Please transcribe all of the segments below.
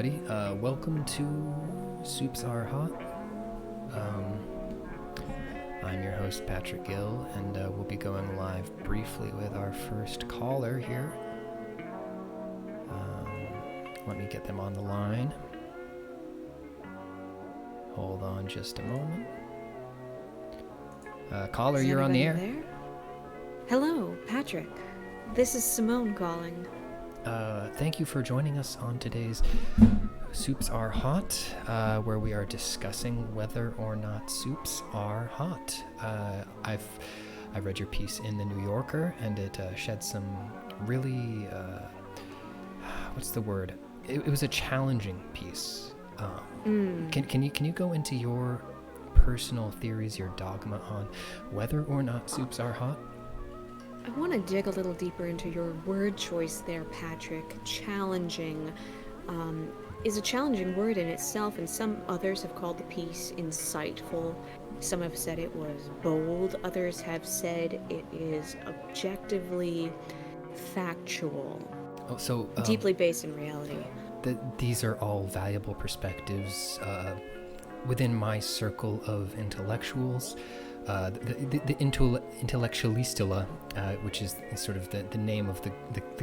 everybody. Welcome to Soups Are Hot. I'm your host, Patrick Gill, and we'll be going live briefly with our first caller here. Let me get them on the line. Hold on just a moment. Caller, you're on the air. There? Hello, Patrick. This is Simone calling. Thank you for joining us on today's Soups Are Hot, where we are discussing whether or not soups are hot. I read your piece in the New Yorker, and it shed some really, what's the word? It was a challenging piece. Can you go into your personal theories, your dogma on whether or not soups are hot? I want to dig a little deeper into your word choice there, Patrick. Challenging is a challenging word in itself, and some others have called the piece insightful. Some have said it was bold. Others have said it is objectively factual. Oh, so deeply based in reality. These are all valuable perspectives within my circle of intellectuals. The intellectualistula, which is sort of the name of the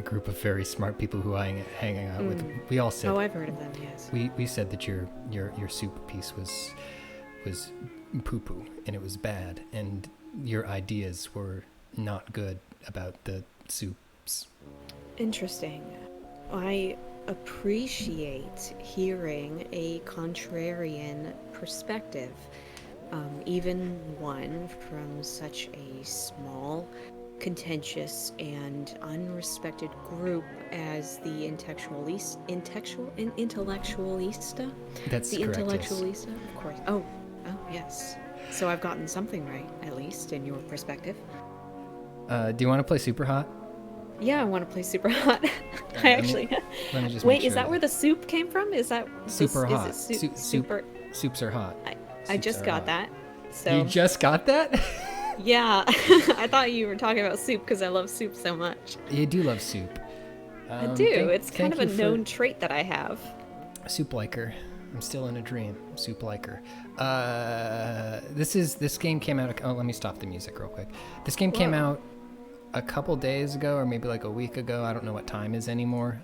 group of very smart people who I hang out with. We all said. Oh, I've heard of them. Yes. We said that your soup piece was poo-poo and it was bad, and your ideas were not good about the soups. Interesting. I appreciate hearing a contrarian perspective. Even one from such a small, contentious, and unrespected group as the intellectualista? That's the correct, intellectualista, yes. Of course. Oh, yes. So I've gotten something right, at least, in your perspective. Do you want to play Super Hot? Yeah, I want to play Super Hot. Let me just Wait, make is sure that where the soup came from? Is that Super Hot? Is it super? Soups are hot. I just got that. So You just got that? yeah, I thought you were talking about soup because I love soup so much. You do love soup. I do. It's kind of a known trait that I have. Soup liker. I'm still in a dream. Soup liker. This game came out. Oh, let me stop the music real quick. This game came out a couple days ago, or maybe like a week ago. I don't know what time is anymore.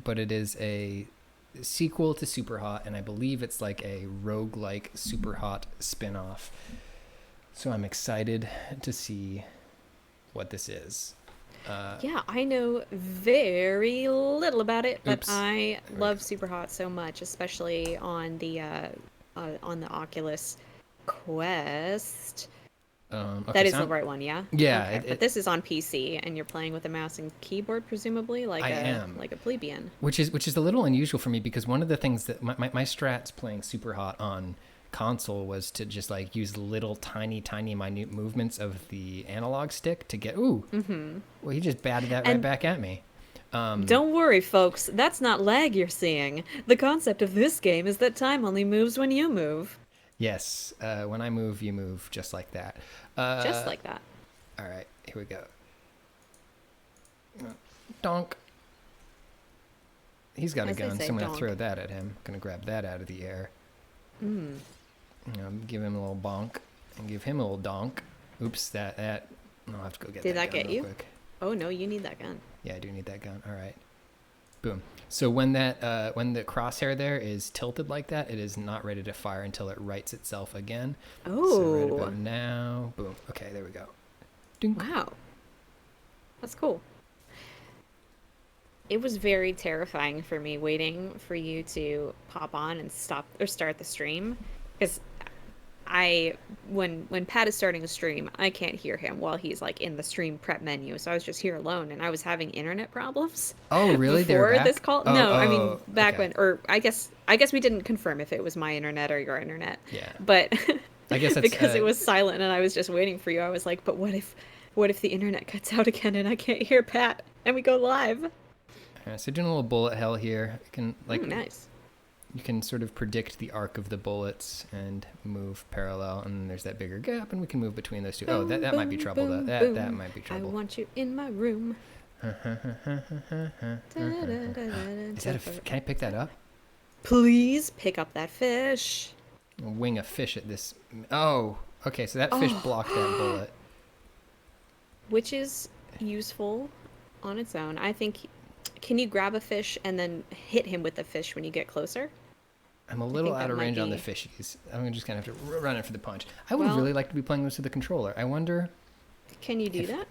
But it is a sequel to Super Hot, and I believe it's like a roguelike Super Hot spin-off. So I'm excited to see what this is. Yeah, I know very little about it, but Oops. I love Super Hot so much, especially on the Oculus Quest. Okay, that is the right one, yeah? Yeah. Okay, but this is on PC, and you're playing with a mouse and keyboard, presumably, like a plebeian. Which is a little unusual for me, because one of the things that my strats playing Super Hot on console was to just like use little tiny minute movements of the analog stick to get well, he just batted that right back at me. Don't worry, folks, that's not lag you're seeing. The concept of this game is that time only moves when you move. Yes, when I move, you move, just like that. Just like that. All right, here we go. Donk. He's got a gun, so I'm going to throw that at him. I'm going to grab that out of the air. Give him a little bonk and give him a little donk. Oops, that. I'll have to go get that gun. Did that get you? Quick. Oh, no, you need that gun. Yeah, I do need that gun. All right. Boom. So when the crosshair there is tilted like that, it is not ready to fire until it rights itself again. Oh. So right about now. Boom. Okay, there we go. Dink. Wow. That's cool. It was very terrifying for me waiting for you to pop on and start the stream, because when Pat is starting a stream, I can't hear him while he's like in the stream prep menu. So I was just here alone, and I was having internet problems. Oh, really? Before this call? No, I mean back okay. when, or I guess we didn't confirm if it was my internet or your internet. Yeah. But I guess that's, because it was silent and I was just waiting for you. I was like, but what if the internet cuts out again and I can't hear Pat and we go live? All right, so doing a little bullet hell here. You can nice. You can sort of predict the arc of the bullets and move parallel, and then there's that bigger gap, and we can move between those two. Boom, that might be trouble, though. That might be trouble. I want you in my room. Is that can I pick that up? Please pick up that fish. Wing a fish at this. Oh, okay. So that fish blocked that bullet. Which is useful on its own. I think. Can you grab a fish and then hit him with the fish when you get closer? I'm a little out of range on the fishies. I'm just gonna have to run in for the punch. I would really like to be playing this with the controller. I wonder. Can you do that?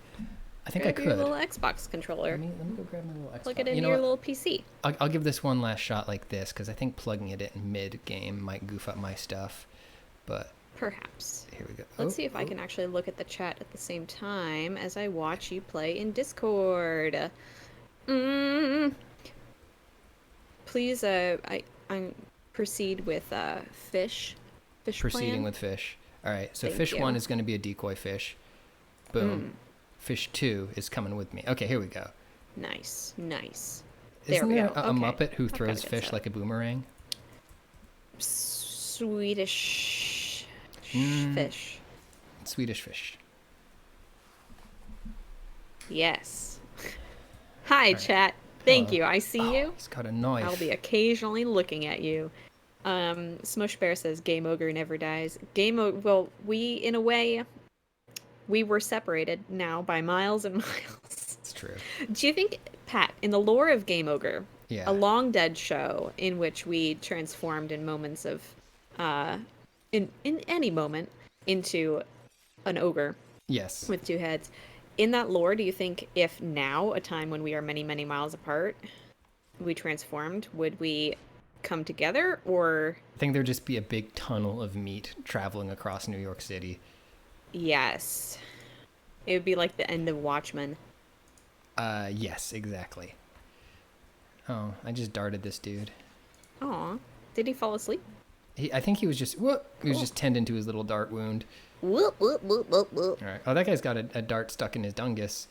I think I could. Your little Xbox controller. Let me go grab my little Xbox. Plug it into your little PC. I'll give this one last shot like this because I think plugging it in mid-game might goof up my stuff. But perhaps. Here we go. Let's see if I can actually look at the chat at the same time as I watch you play in Discord. Please, I proceed with fish. Proceeding plan. With fish. All right. So Thank fish you. 1 is going to be a decoy fish. Boom. Fish 2 is coming with me. Okay, here we go. Nice. Isn't there a Muppet who throws fish like a boomerang? Swedish fish. Swedish fish. Yes. Hi, chat. Thank you. I see you. He's got a knife. I'll be occasionally looking at you. Smush Bear says Game Ogre never dies. Well, in a way, we were separated now by miles and miles. It's true. Do you think, Pat, in the lore of Game Ogre, Yeah. a long dead show in which we transformed in moments of, in any moment, into an ogre Yes. with two heads, in that lore, do you think if now, a time when we are many, many miles apart, we transformed, would we come together, or... I think there'd just be a big tunnel of meat traveling across New York City. Yes. It would be like the end of Watchmen. Yes, exactly. Oh, I just darted this dude. Aw. Did he fall asleep? I think he was just... He was just tending to his little dart wound. Whoop, whoop, whoop, whoop, whoop. All right. Oh, that guy's got a dart stuck in his dungus.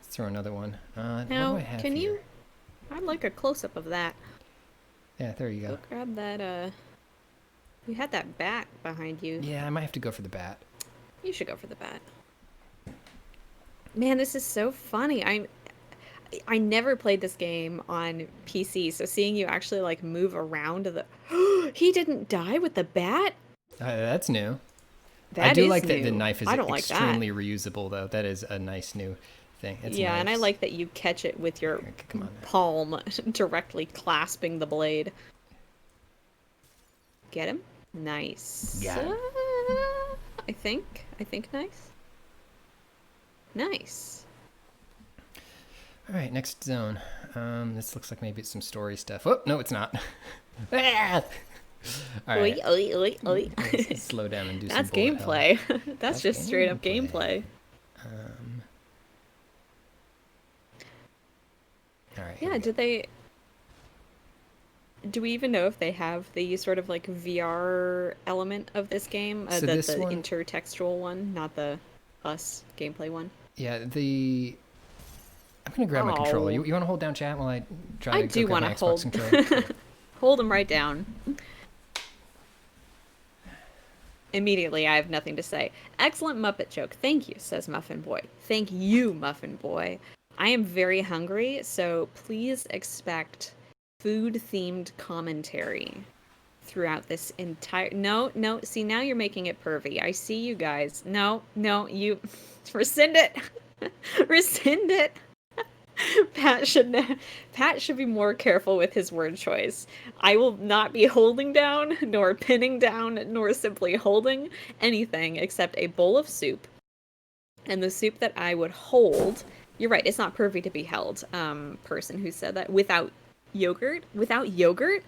Let's throw another one. What do Now, I have can here? you... I'd like a close-up of that. Yeah, there you go. Go grab that, You had that bat behind you. Yeah, I might have to go for the bat. You should go for the bat. Man, this is so funny. I never played this game on PC, so seeing you actually, like, move around to the... He didn't die with the bat? That's new. That I do is like new. that the knife is I don't like extremely reusable, though. That is a nice new thing. It's yeah, nice. and I like that you catch it with your Here, come on. palm directly clasping the blade. Get him? Nice. Got him. I think nice. Nice. All right, next zone. This looks like maybe it's some story stuff. Oh, no, it's not. Ah! All right. Oi, oi, oi, oi. Let's slow down and do That's some bullet hell. gameplay. That's just straight up gameplay. All right. Yeah, do we even know if they have the sort of like VR element of this game? So the this one- intertextual one, not the us gameplay one? Yeah, I'm gonna grab my controller. Oh. You want to hold down chat while I try I to do go grab want my to Xbox hold controller? hold them right down. Immediately, I have nothing to say. Excellent Muppet joke. Thank you, says Muffin Boy. Thank you, Muffin Boy. I am very hungry, so please expect food-themed commentary throughout this entire... No, see, now you're making it pervy. I see you guys. No, you... Rescind it! Rescind it! Pat should be more careful with his word choice. I will not be holding down, nor pinning down, nor simply holding anything except a bowl of soup. And the soup that I would hold... You're right, it's not pervy to be held. Person who said that. Without yogurt? Without yogurt?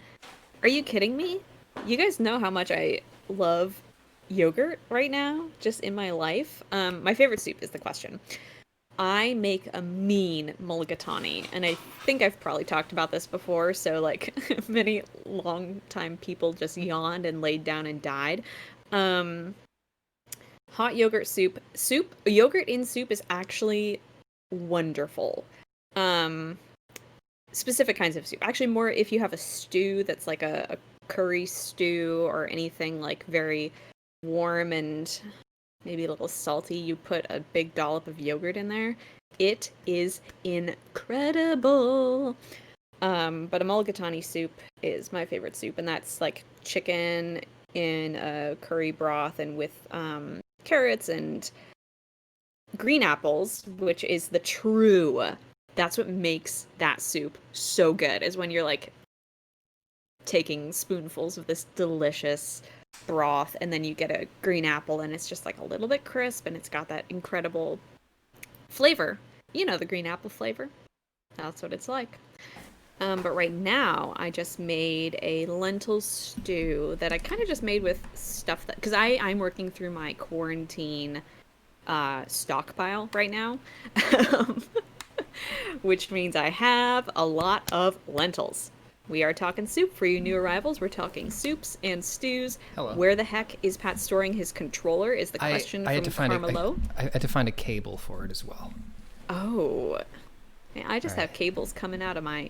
Are you kidding me? You guys know how much I love yogurt right now, just in my life. My favorite soup is the question. I make a mean mulligatawny, and I think I've probably talked about this before, so like many long-time people just yawned and laid down and died. Hot yogurt soup. Yogurt in soup is actually wonderful. Specific kinds of soup. Actually, more if you have a stew that's like a curry stew or anything like very warm and maybe a little salty, you put a big dollop of yogurt in there. It is incredible. But a mulligatawny soup is my favorite soup, and that's like chicken in a curry broth and with carrots and green apples, which is the true. That's what makes that soup so good, is when you're like taking spoonfuls of this delicious broth and then you get a green apple and it's just like a little bit crisp and it's got that incredible flavor. You know, the green apple flavor. That's what it's like. But right now, I just made a lentil stew that I kind of just made with stuff that... Because I'm working through my quarantine stockpile right now. Which means I have a lot of lentils. We are talking soup for you new arrivals. We're talking soups and stews. Hello. Where the heck is Pat storing his controller is the question from Carmelo. I had to find a cable for it as well. Oh. Man, I just have cables coming out of my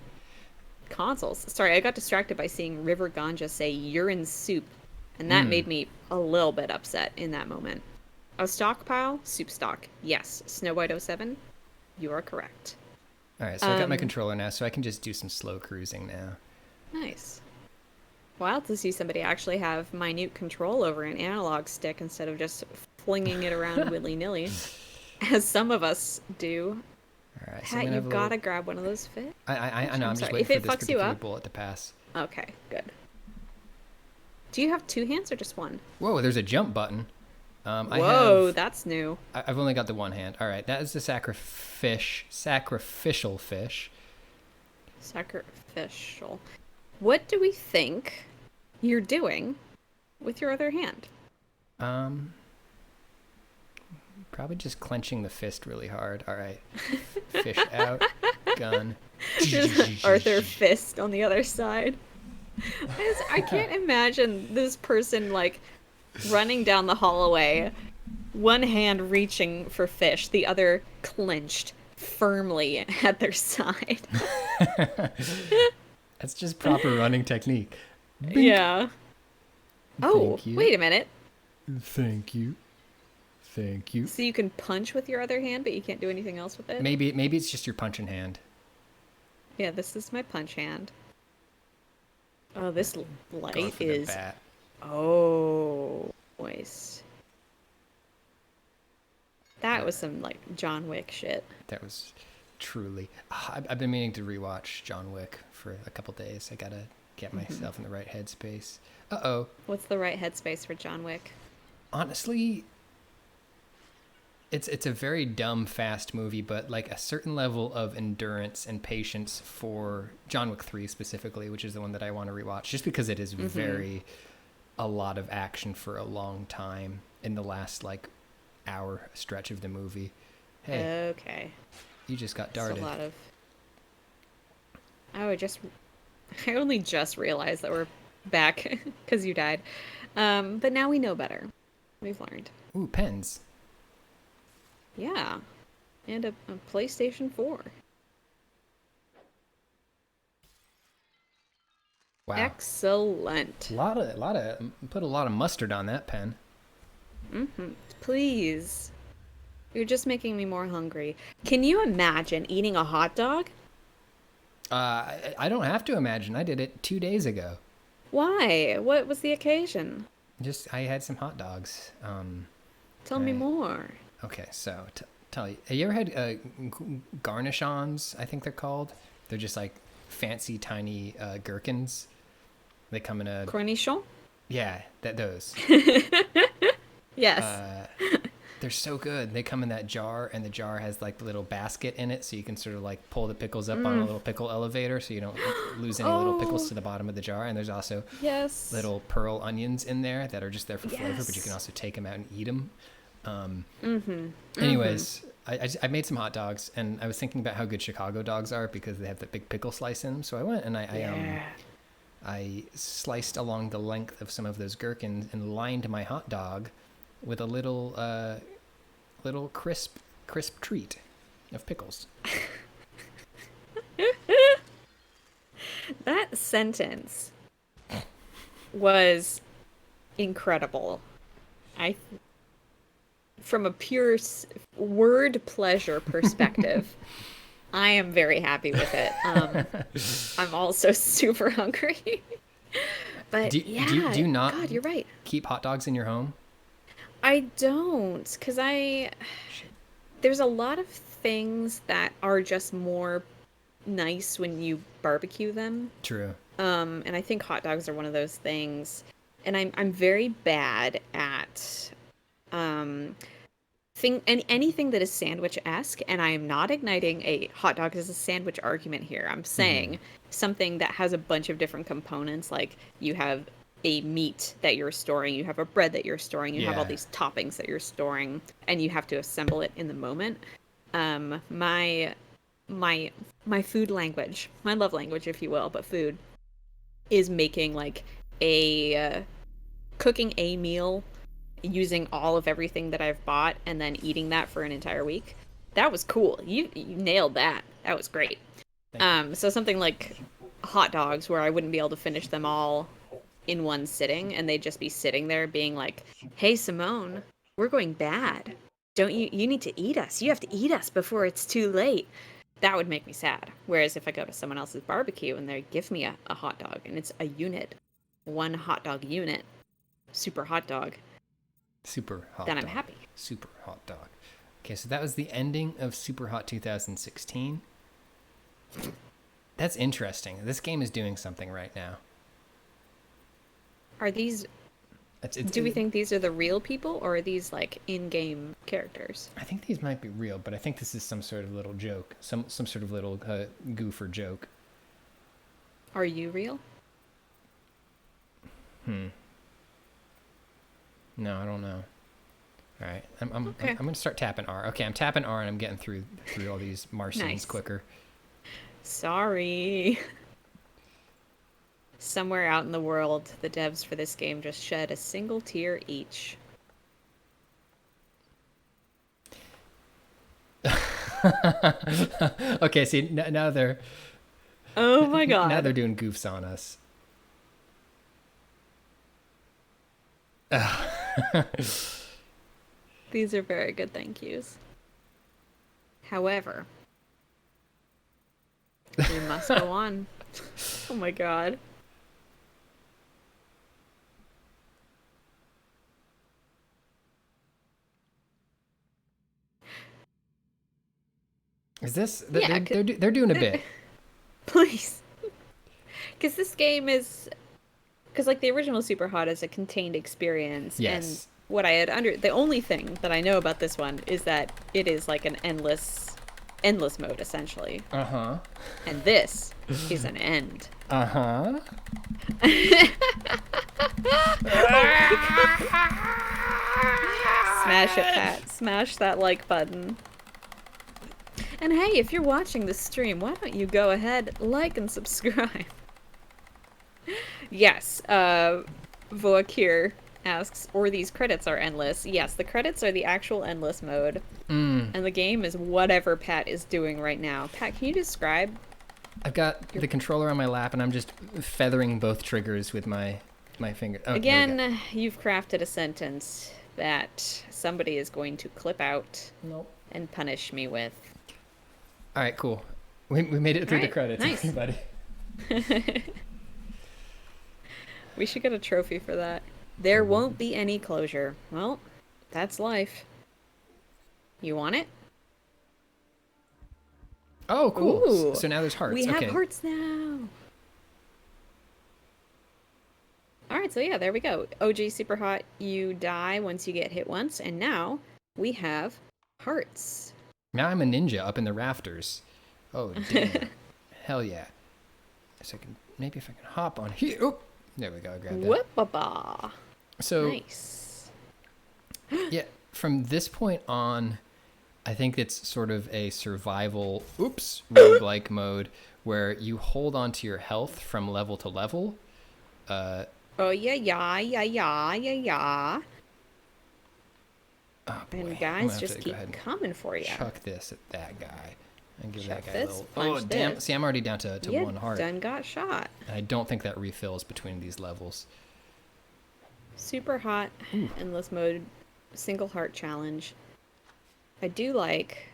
consoles. Sorry, I got distracted by seeing River Ganja say urine soup, and that made me a little bit upset in that moment. A stockpile? Soup stock. Yes. Snow White 07? You are correct. All right, so I got my controller now, so I can just do some slow cruising now. Nice. Wild to see somebody actually have minute control over an analog stick instead of just flinging it around willy-nilly, as some of us do. All right, Pat, you've got to grab one of those fit. I know, I'm just waiting for this particular bullet to pass. Okay, good. Do you have two hands or just one? Whoa, there's a jump button. Whoa, that's new. I've only got the one hand. All right, that is the sacrificial fish. Sacrificial. What do we think you're doing with your other hand? Probably just clenching the fist really hard. All right, fish out, gun. Arthur Fist on the other side. I can't imagine this person like running down the hallway, one hand reaching for fish, the other clenched firmly at their side. That's just proper running technique. Bink. Yeah. Oh, wait a minute. Thank you. So you can punch with your other hand, but you can't do anything else with it? Maybe it's just your punching hand. Yeah, this is my punch hand. Oh, this light is... Oh, nice. That was some, like, John Wick shit. That was truly... I've been meaning to rewatch John Wick for a couple days. I gotta get myself in the right headspace. Uh-oh. What's the right headspace for John Wick? Honestly, it's a very dumb, fast movie, but, like, a certain level of endurance and patience for John Wick 3 specifically, which is the one that I want to rewatch, just because it is a lot of action for a long time in the last, like, hour stretch of the movie. Hey. Okay. You just got darted. A lot of... I only just realized that we're back because you died. But now we know better. We've learned. Ooh, pens. Yeah. And a PlayStation 4. Wow. Excellent. Put a lot of mustard on that pen. Please. You're just making me more hungry. Can you imagine eating a hot dog? I don't have to imagine. I did it 2 days ago. Why? What was the occasion? I had some hot dogs. Tell me more. Okay, so tell you, have you ever had garnichons? I think they're called. They're just like fancy tiny gherkins. They come in a cornichon. Yeah, those. Yes. They're so good. They come in that jar, and the jar has like the little basket in it, so you can sort of like pull the pickles up on a little pickle elevator, so you don't lose any little pickles to the bottom of the jar. And there's also little pearl onions in there that are just there for flavor, but you can also take them out and eat them. Anyways, I made some hot dogs, and I was thinking about how good Chicago dogs are because they have that big pickle slice in them. So I went and I sliced along the length of some of those gherkins and lined my hot dog with a little crisp treat of pickles. That sentence was incredible. From a pure word pleasure perspective, I am very happy with it. I'm also super hungry. But Do yeah, you not God, you're right. keep hot dogs in your home? I don't, because Shit. there's a lot of things that are just more nice when you barbecue them. True. And I think hot dogs are one of those things. And I'm very bad at um anything that is sandwich-esque, and I am not igniting a hot dog as a sandwich argument here. I'm Mm-hmm. saying something that has a bunch of different components, like you have a meat that you're storing, you have a bread that you're storing, you have all Yeah. these toppings that you're storing, and you have to assemble it in the moment. My my food language, my love language, if you will, but food is making like a cooking a meal using all of everything that I've bought and then eating that for an entire week. That was cool. You nailed that. That was great. Thank you. So something like hot dogs where I wouldn't be able to finish them all in one sitting and they'd just be sitting there being like, "Hey Simone, we're going bad. Don't you need to eat us. You have to eat us before it's too late." That would make me sad. Whereas if I go to someone else's barbecue and they give me a hot dog and it's a unit, one hot dog unit, super hot dog, Super then hot I'm dog. happy. Super hot dog. Okay, so that was the ending of Super Hot 2016. That's interesting. This game is doing something right now. Are these, do we think these are the real people or are these like in-game characters? I think these might be real, but I think this is some sort of little joke, some sort of little goof or joke. Are you real? No, I don't know. All right, Okay. I'm gonna start tapping R. Okay, I'm tapping R and I'm getting through all these Martians Nice. quicker. Sorry. Somewhere out in the world, the devs for this game just shed a single tear each. Okay, see now they're Oh my now they're god. doing goofs on us. These are very good thank yous. However, we must go on. Oh my god. Is this Yeah, they're doing a bit? please. Because this game is, because like the original Super Hot is a contained experience, and Yes. what I had the only thing that I know about this one is that it is like an endless mode essentially, Uh huh. and this is an end. Uh huh. Smash it, Pat. Smash that like button. And hey, if you're watching this stream, why don't you go ahead, like and subscribe? Yes, Voakir asks, or these credits are endless. Yes, the credits are the actual endless mode, and the game is whatever Pat is doing right now. Pat, can you describe? I've got the controller on my lap and I'm just feathering both triggers with my finger. Oh, Again, you've crafted a sentence that somebody is going to clip out nope. and punish me with. All right, cool. We made it through the Alright, credits, nice. everybody. We should get a trophy for that. There won't be any closure. Well, that's life. You want it? Oh, cool. Ooh, So now there's hearts. we have Okay. hearts now. Alright, so yeah, there we go. OG Super Hot, you die once you get hit once, and now we have hearts. Now I'm a ninja up in the rafters. Oh, damn. Hell yeah. So maybe if I can hop on here. Oh, there we go. I grabbed that. Whoop-a-ba. So, Nice. yeah, from this point on, I think it's sort of a survival, roguelike mode where you hold on to your health from level to level. Oh, yeah. Oh boy, And I'm guys gonna have just to go keep ahead and coming for you. chuck this at that guy and give Chuck that guy this, a little. punch Oh damn! this. See, I'm already down to You one heart. done got shot. And I don't think that refills between these levels. Super Hot, endless mode, single heart challenge. I do like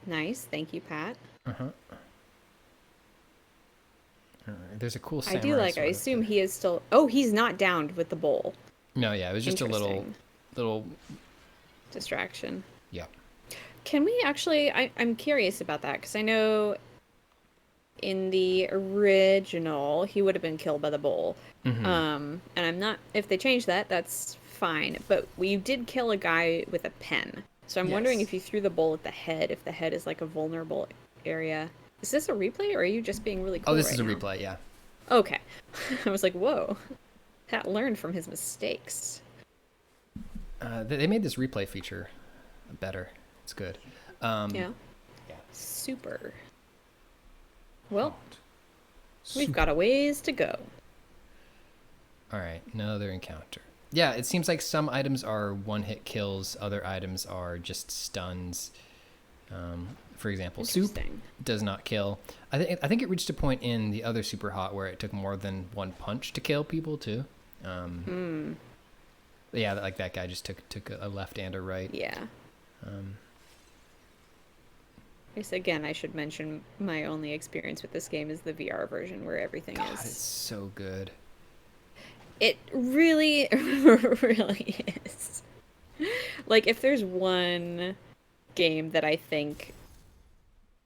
Nice. Thank you, Pat. Uh-huh. There's a cool I samurai do like, I sword up assume there. he is still. Oh, he's not downed with the bowl. No, yeah, it was just a Interesting. little, Distraction. yeah. Can we actually? I'm curious about that because I know in the original he would have been killed by the bowl. Mm-hmm. And I'm not. If they change that, that's fine. But we did kill a guy with a pen. So I'm wondering Yes. if you threw the bowl at the head, if the head is like a vulnerable area. Is this a replay or are you just being really Oh, cool this is right a now? replay, yeah. Okay. I was like, whoa. Pat learned from his mistakes. They made this replay feature better. It's good. Yeah. Yeah. Super. Well, Hot. we've got a ways to go. All right, another encounter. Yeah, it seems like some items are one-hit kills, other items are just stuns. For example, soup Interesting. does not kill. I think it reached a point in the other Super Hot where it took more than one punch to kill people too. Yeah, like that guy just took a left and a right. Yeah. I guess again, I should mention my only experience with this game is the VR version where everything God, it's is. so good. It really, really is. Like, if there's one game that I think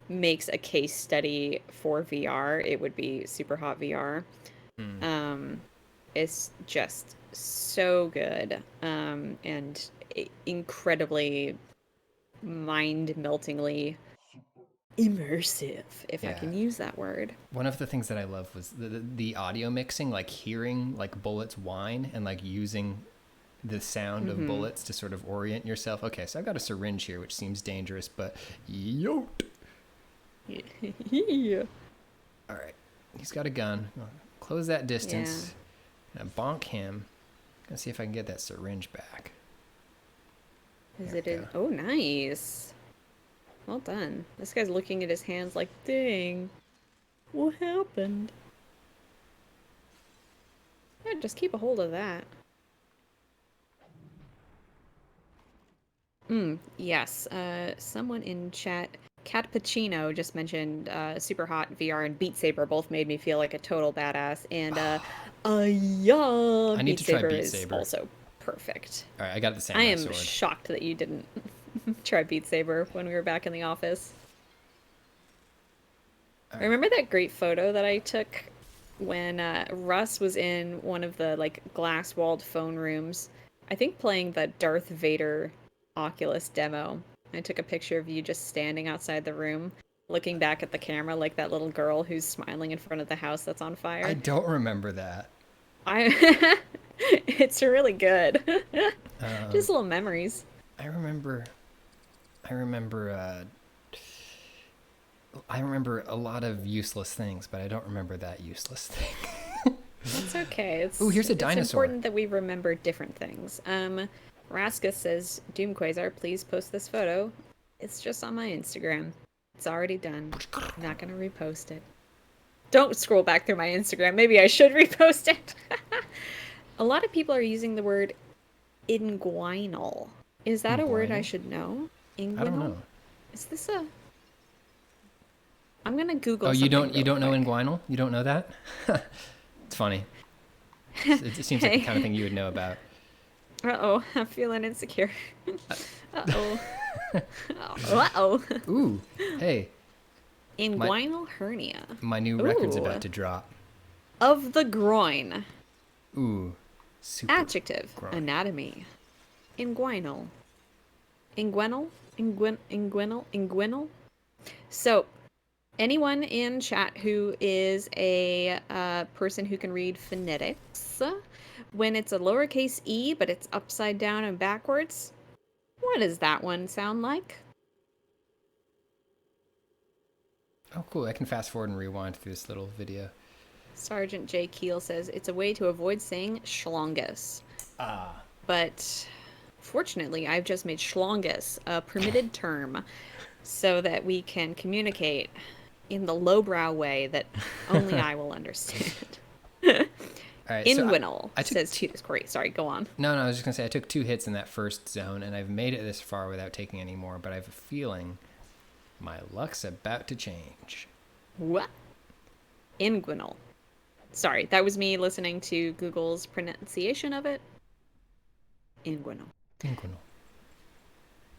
makes a case study for VR, it would be Super Hot VR. It's just so good, and incredibly mind-meltingly immersive, if I Yeah. can use that word. One of the things that I love was the audio mixing, like hearing like bullets whine and like using the sound of bullets to sort of orient yourself. Okay, so I've got a syringe here, which seems dangerous, but yote. Yeah. All right, he's got a gun. Close that distance. And bonk him. Gonna see if I can get that syringe back. Is There it we in? go. Oh, nice. Well done. This guy's looking at his hands like, dang, what happened? Yeah, just keep a hold of that. Yes. Someone in chat, Cat Pacino, just mentioned Super Hot VR and Beat Saber both made me feel like a total badass. And yeah, I need Beat to try Saber Beat is Saber. also perfect. All right, I got the I samurai am sword. shocked that you didn't try Beat Saber when we were back in the office. All right. Remember that great photo that I took when Russ was in one of the like glass-walled phone rooms? I think playing the Darth Vader Oculus demo. I took a picture of you just standing outside the room, looking back at the camera like that little girl who's smiling in front of the house that's on I fire. don't remember that. It's really good. Um, Just little memories. I remember. I remember. I remember a lot of useless things, but I don't remember that useless thing. It's okay. Ooh, here's a It's dinosaur. important that we remember different things. Raskus says, Doom Quasar, please post this photo. It's just on my Instagram. It's already done. I'm not gonna repost it. Don't scroll back through my Instagram. Maybe I should repost it. A lot of people are using the word inguinal. Is that a word I Inguinal? should know? Inguinal? I don't know. Is this a... I'm gonna Google Oh, something you real don't know quick. inguinal? You don't know that? It's funny. It seems like the kind of thing you would know about. Uh-oh, I'm feeling insecure. Uh-oh. Uh-oh. Ooh, hey, Inguinal hernia. my new record's Ooh. about to drop. Of the groin. Ooh, super. Adjective. groin. Anatomy. Inguinal. Inguinal? Inguinal? So, anyone in chat who is a person who can read phonetics, when it's a lowercase e but it's upside down and backwards, what does that one sound like? Oh, cool. I can fast forward and rewind through this little video. Sergeant J. Keel says it's a way to avoid saying schlongus. Ah. But fortunately, I've just made schlongus a permitted term so that we can communicate in the lowbrow way that only I will understand. All right. Inguinal, I took says Tutus Corey. Sorry, go on. No, I was just gonna say I took 2 hits in that first zone, and I've made it this far without taking any more. But I have a feeling My luck's about to change. What? Inguinal. Sorry, that was me listening to Google's pronunciation of it. Inguinal. Inguinal.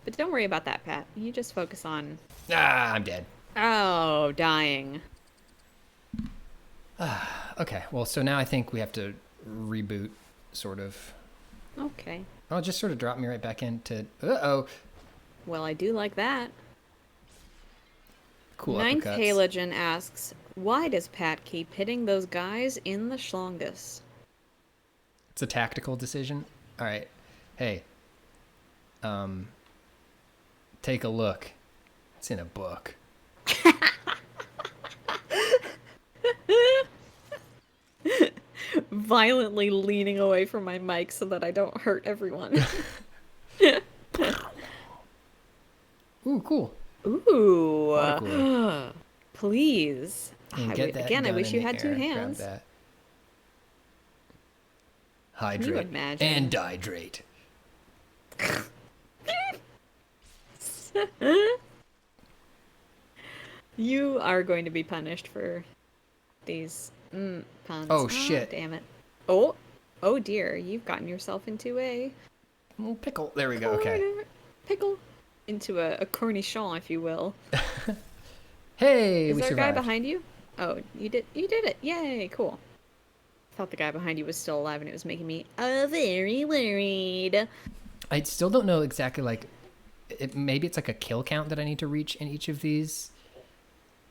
But don't worry about that, Pat. You just focus on... Ah, I'm dead. Oh, dying. Okay, well, so now I think we have to reboot, sort of. Okay. Oh, just sort of drop me right back into... Uh-oh. Well, I do like that. Cool Ninth uppercuts. Halogen asks, why does Pat keep hitting those guys in the schlongus? It's a tactical decision. All right. Hey. Take a look. It's in a book. Violently leaning away from my mic so that I don't hurt everyone. Ooh, cool. Ooh. Water cooler. Please. And I get that again, I gun wish in you the had two air. hands. Grab that. Can you Hydrate imagine? and dihydrate. You are going to be punished for these puns. Oh, shit. Damn it. Oh dear. You've gotten yourself into a Little pickle. There we go. Okay. pickle. Into a cornichon, if you will. Hey, Is we there a guy survived. behind you? Oh, you did it. Yay, cool. I thought the guy behind you was still alive and it was making me very worried. I still don't know exactly, like, maybe it's like a kill count that I need to reach in each of these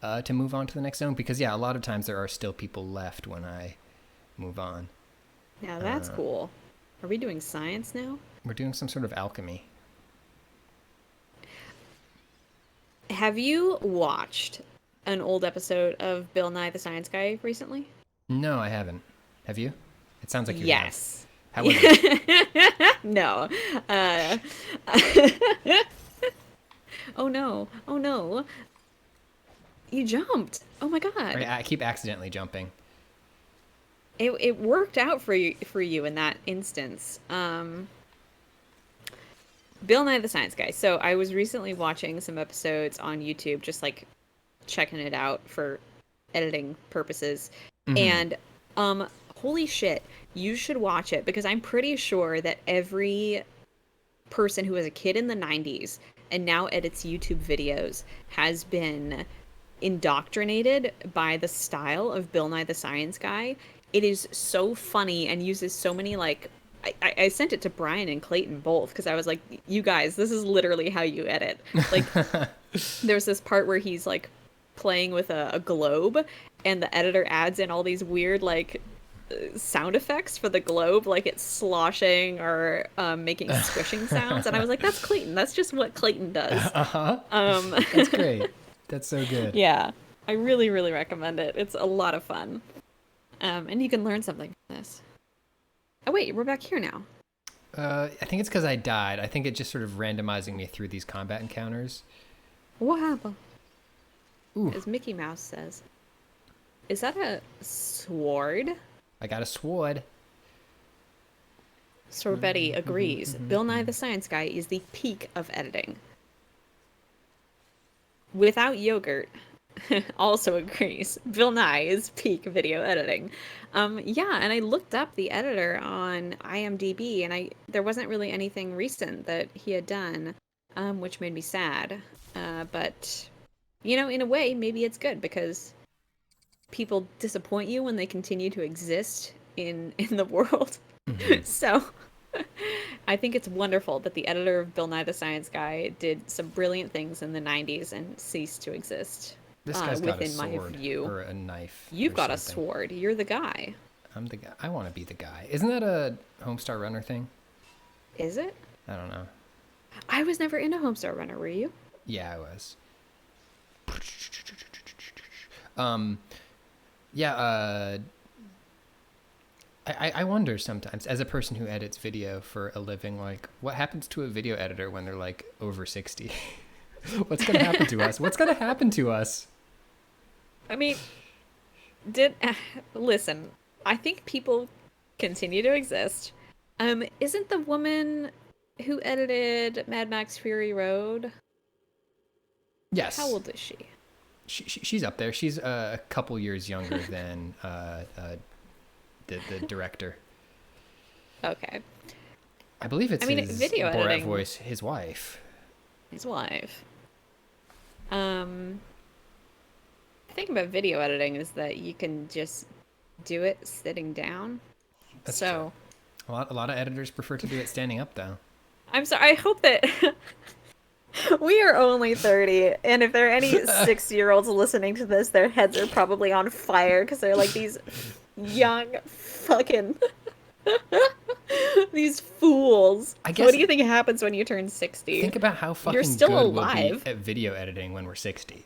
to move on to the next zone. Because, yeah, a lot of times there are still people left when I move on. Now that's cool. Are we doing science now? We're doing some sort of alchemy. Have you watched an old episode of Bill Nye the Science Guy recently? No, I haven't. Have you? It sounds like you Yes. have. How was it? No. Oh no. Oh no. You jumped. Oh my god. I keep accidentally jumping. It worked out for you in that instance. Bill Nye the Science Guy. So I was recently watching some episodes on YouTube, just like checking it out for editing purposes. And holy shit, you should watch it because I'm pretty sure that every person who was a kid in the 90s and now edits YouTube videos has been indoctrinated by the style of Bill Nye the Science Guy. It is so funny and uses so many, like, I sent it to Brian and Clayton both because I was like, you guys, this is literally how you edit. Like, there's this part where he's like playing with a globe and the editor adds in all these weird like sound effects for the globe, like it's sloshing or making squishing sounds. And I was like, that's Clayton. That's just what Clayton does. That's great. That's so good. Yeah, I really, really recommend it. It's a lot of fun. And you can learn something from this. Oh, wait, we're back here now. I think it's because I died. I think it's just sort of randomizing me through these combat encounters. What happened? Ooh. As Mickey Mouse says. Is that a sword? I got a sword. Sorbetti agrees. Bill Nye the Science Guy is the peak of editing. Without yogurt, also agrees. Bill Nye is peak video editing. Yeah, and I looked up the editor on IMDb, and there wasn't really anything recent that he had done, which made me sad. But, you know, in a way, maybe it's good because people disappoint you when they continue to exist in the world. So I think it's wonderful that the editor of Bill Nye the Science Guy did some brilliant things in the 90s and ceased to exist. This guy's got a within my sword view. or a knife. You've or got something. a sword. You're the guy. I'm the guy. I want to be the guy. Isn't that a Homestar Runner thing? Is it? I don't know. I was never into Homestar Runner, were you? Yeah, I was. Yeah, I wonder sometimes, as a person who edits video for a living, like, what happens to a video editor when they're, like, over 60? What's going to happen to us? What's going to happen to us? I mean, listen, I think people continue to exist. Isn't the woman who edited Mad Max Fury Road? Yes. How old is she? She's up there. She's a couple years younger than the director. Okay. I believe it's his video Borat editing. voice, his wife. His wife. The thing about video editing is that you can just do it sitting down. That's so true. A lot of editors prefer to do it standing up, though. I'm sorry. I hope that we are only 30, and if there are any 6-year-olds listening to this, their heads are probably on fire because they're like these young fucking these fools. I guess, what do you think happens when you turn 60? Think about how fucking You're still good alive. we'll be at video editing when we're 60.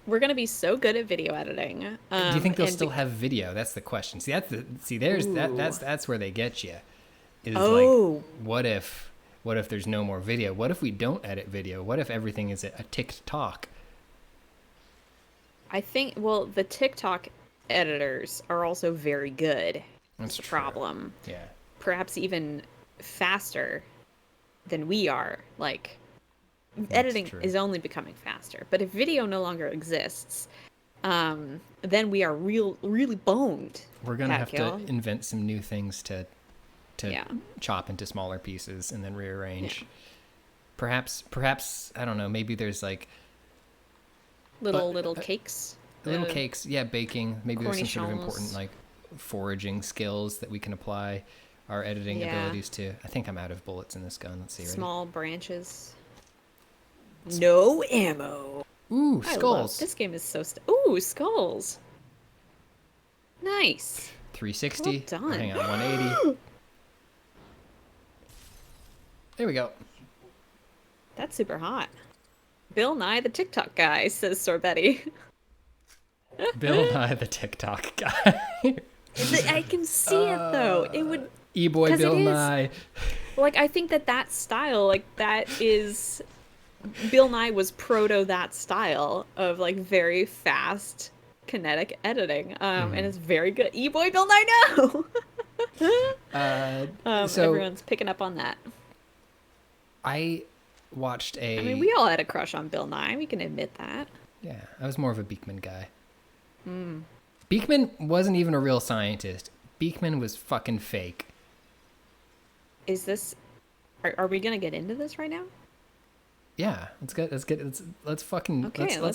We're gonna be so good at video editing. Do you think they'll still have video? That's the question. That's where they get you. Is like, what if there's no more video? What if we don't edit video? What if everything is a TikTok? I think, well, the TikTok editors are also very good. That's the true. problem. Yeah. Perhaps even faster than we are. Like, editing is only becoming faster. But if video no longer exists, then we are really boned. We're gonna have to invent some new things to yeah. chop into smaller pieces and then rearrange. Yeah. Perhaps I don't know. Maybe there's like little cakes. Little cakes, yeah, baking. Maybe there's some sort of important like foraging skills that we can apply our editing abilities to. I think I'm out of bullets in this gun. Let's see. Small branches. No ammo. Ooh, skulls. This game is so. Ooh, skulls. Nice. 360. Well done. Hang on, 180. There we go. That's super hot. Bill Nye the TikTok guy, says Sorbetti. Bill Nye the TikTok guy. I can see it though. It would. E-boy Bill Nye. Like, I think that style, like, that is. Bill Nye was proto that style of like very fast kinetic editing. And it's very good. E-boy Bill Nye, no. So everyone's picking up on that. I watched I mean, we all had a crush on Bill Nye. We can admit that. Yeah, I was more of a Beekman guy. Beekman wasn't even a real scientist. Beekman was fucking fake. Is this? Are we gonna get into this right now? Yeah, let's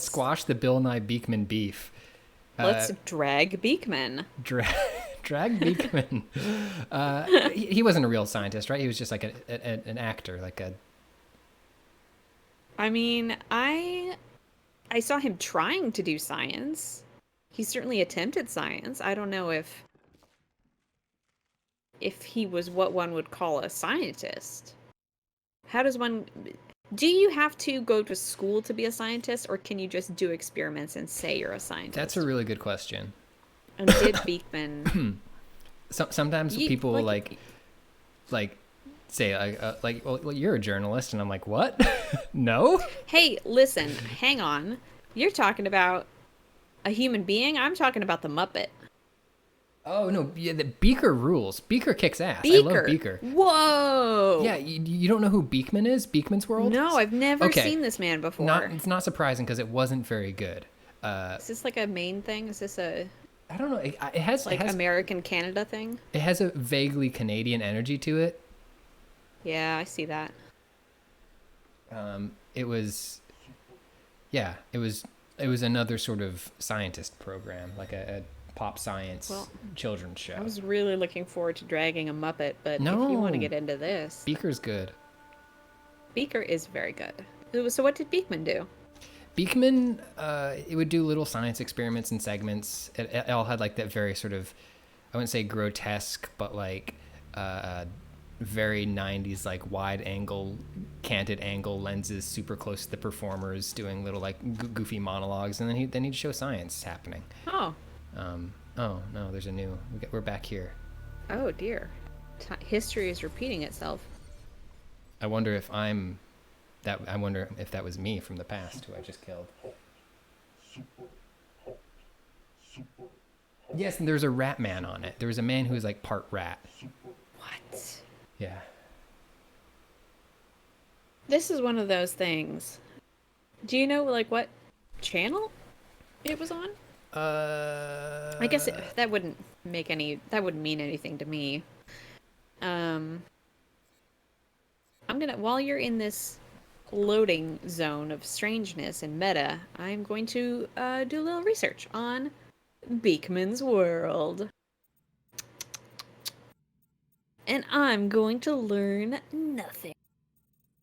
squash the Bill Nye Beekman beef. Let's drag Beekman. Drag Beekman. He wasn't a real scientist, right? He was just like an actor, like a. I mean, I saw him trying to do science. He certainly attempted science. I don't know if he was what one would call a scientist. How does one? Do you have to go to school to be a scientist, or can you just do experiments and say you're a scientist? That's a really good question. And did Beekman? Sometimes people like say well, you're a journalist, and I'm like, what? No. Hey, listen, hang on. You're talking about a human being. I'm talking about the Muppet. Oh no, yeah, the Beaker rules. Beaker kicks ass. I love Beaker. Whoa. Yeah, you don't know who Beekman is? Beekman's World? No, I've never seen this man before. It's not surprising because it wasn't very good. Is this like a main thing? Is this a? I don't know. It has American Canada thing. It has a vaguely Canadian energy to it. Yeah, I see that. It was another sort of scientist program, like a pop science children's show. I was really looking forward to dragging a Muppet, but if you want to get into this, Beaker's good. Beaker is very good. So what did Beekman do? Beekman, it would do little science experiments and segments. It all had like that very sort of, I wouldn't say grotesque, but like very 90s, like wide angle, canted angle lenses, super close to the performers, doing little like goofy monologues, and then he'd show science happening. Oh. Oh no, there's a new. We're back here. Oh dear, history is repeating itself. I wonder if that was me from the past who I just killed. Yes, and there's a rat man on it. There was a man who was like part rat. What? Yeah. This is one of those things Do you know like what channel it was on? I guess that wouldn't mean anything to me. I'm gonna, while you're in this loading zone of strangeness and meta, I'm going to do a little research on Beekman's World. And I'm going to learn nothing.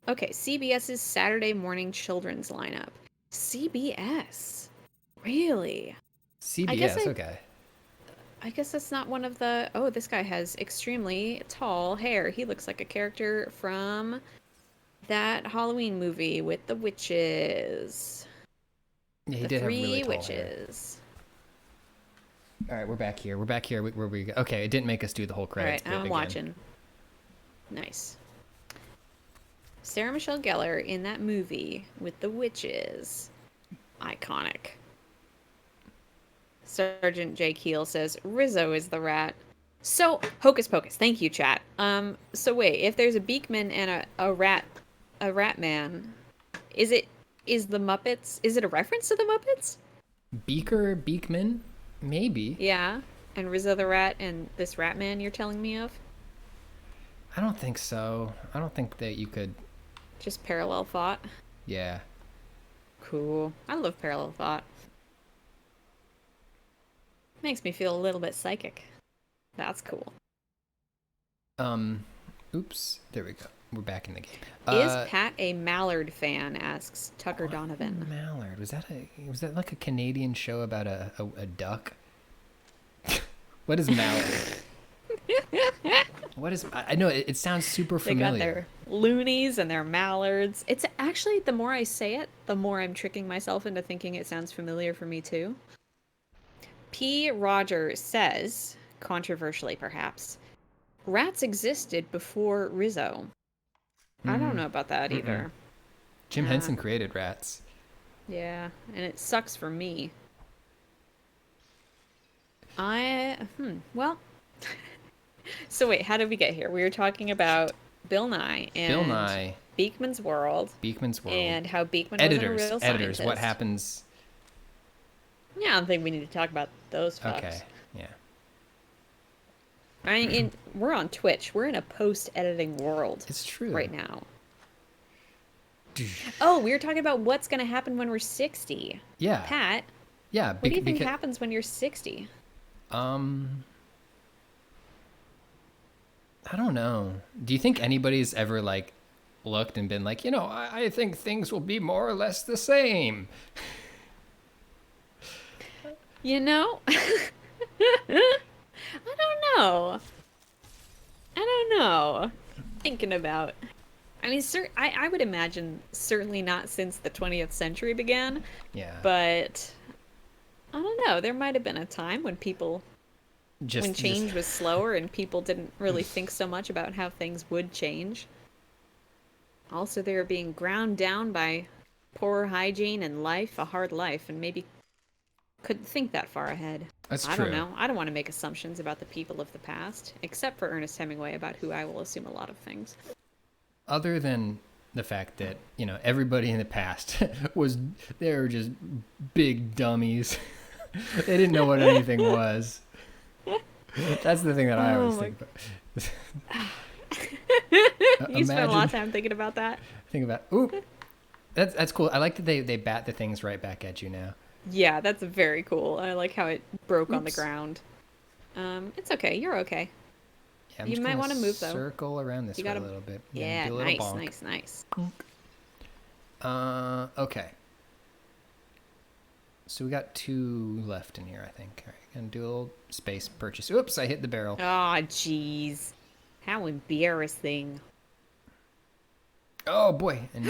Okay, CBS's Saturday morning children's lineup. CBS? Really? CBS, okay. I guess that's not one of the... Oh, this guy has extremely tall hair. He looks like a character from that Halloween movie with the witches. Yeah, he the did have three really tall witches. hair. All right, we're back here. We're back here where we go. Okay, it didn't make us do the whole credits All right, I'm bit again. watching. Nice. Sarah Michelle Gellar in that movie with the witches. Iconic. Sergeant J. Keel says Rizzo is the rat. So hocus pocus. Thank you, chat. So wait, if there's a Beekman and a rat man, is the Muppets? Is it a reference to the Muppets? Beekman, maybe. Yeah, and Rizzo the rat and this rat man you're telling me of. I don't think so. I don't think that you could. Just parallel thought. Yeah. Cool. I love parallel thought. Makes me feel a little bit psychic. That's cool. Oops. There we go. We're back in the game. Is Pat a Mallard fan? Asks Tucker Donovan. Mallard. Was that like a Canadian show about a duck? What is Mallard? What is... I know it sounds super familiar. They got their loonies and their mallards. It's actually, the more I say it, the more I'm tricking myself into thinking it sounds familiar for me too. P. Roger says, controversially perhaps, rats existed before Rizzo. I don't know about that either. Jim Henson created rats. Yeah, and it sucks for me. Well... So wait, how did we get here? We were talking about Bill Nye and Beekman's World. And how Beekman wasn't a real scientist. Editors, what happens? Yeah, I don't think we need to talk about those fucks. Okay, yeah. I mean, we're on Twitch. We're in a post-editing world. It's true. Right now. Oh, we were talking about what's going to happen when we're 60. Yeah. Pat. Yeah. What do you think happens when you're 60? I don't know. Do you think anybody's ever like looked and been like, I think things will be more or less the same? I don't know. Thinking about... I mean, I would imagine certainly not since the 20th century began. Yeah. But I don't know. There might have been a time when when change was slower and people didn't really think so much about how things would change. Also, they were being ground down by poor hygiene and a hard life, and maybe couldn't think that far ahead. That's true. I don't know. I don't want to make assumptions about the people of the past, except for Ernest Hemingway, about who I will assume a lot of things. Other than the fact that, everybody in the past they were just big dummies. They didn't know what anything was. That's the thing that I always think about. You spent a lot of time thinking about that? That's cool. I like that they bat the things right back at you now. Yeah, that's very cool. I like how it broke on the ground. It's okay. You're okay. Yeah, you might want to move, though. Circle around this way a little bit. Yeah, nice. Okay. So we got 2 left in here, I think. All right, gonna do a little space purchase. Oops, I hit the barrel. Oh, jeez. How embarrassing. Oh, boy. And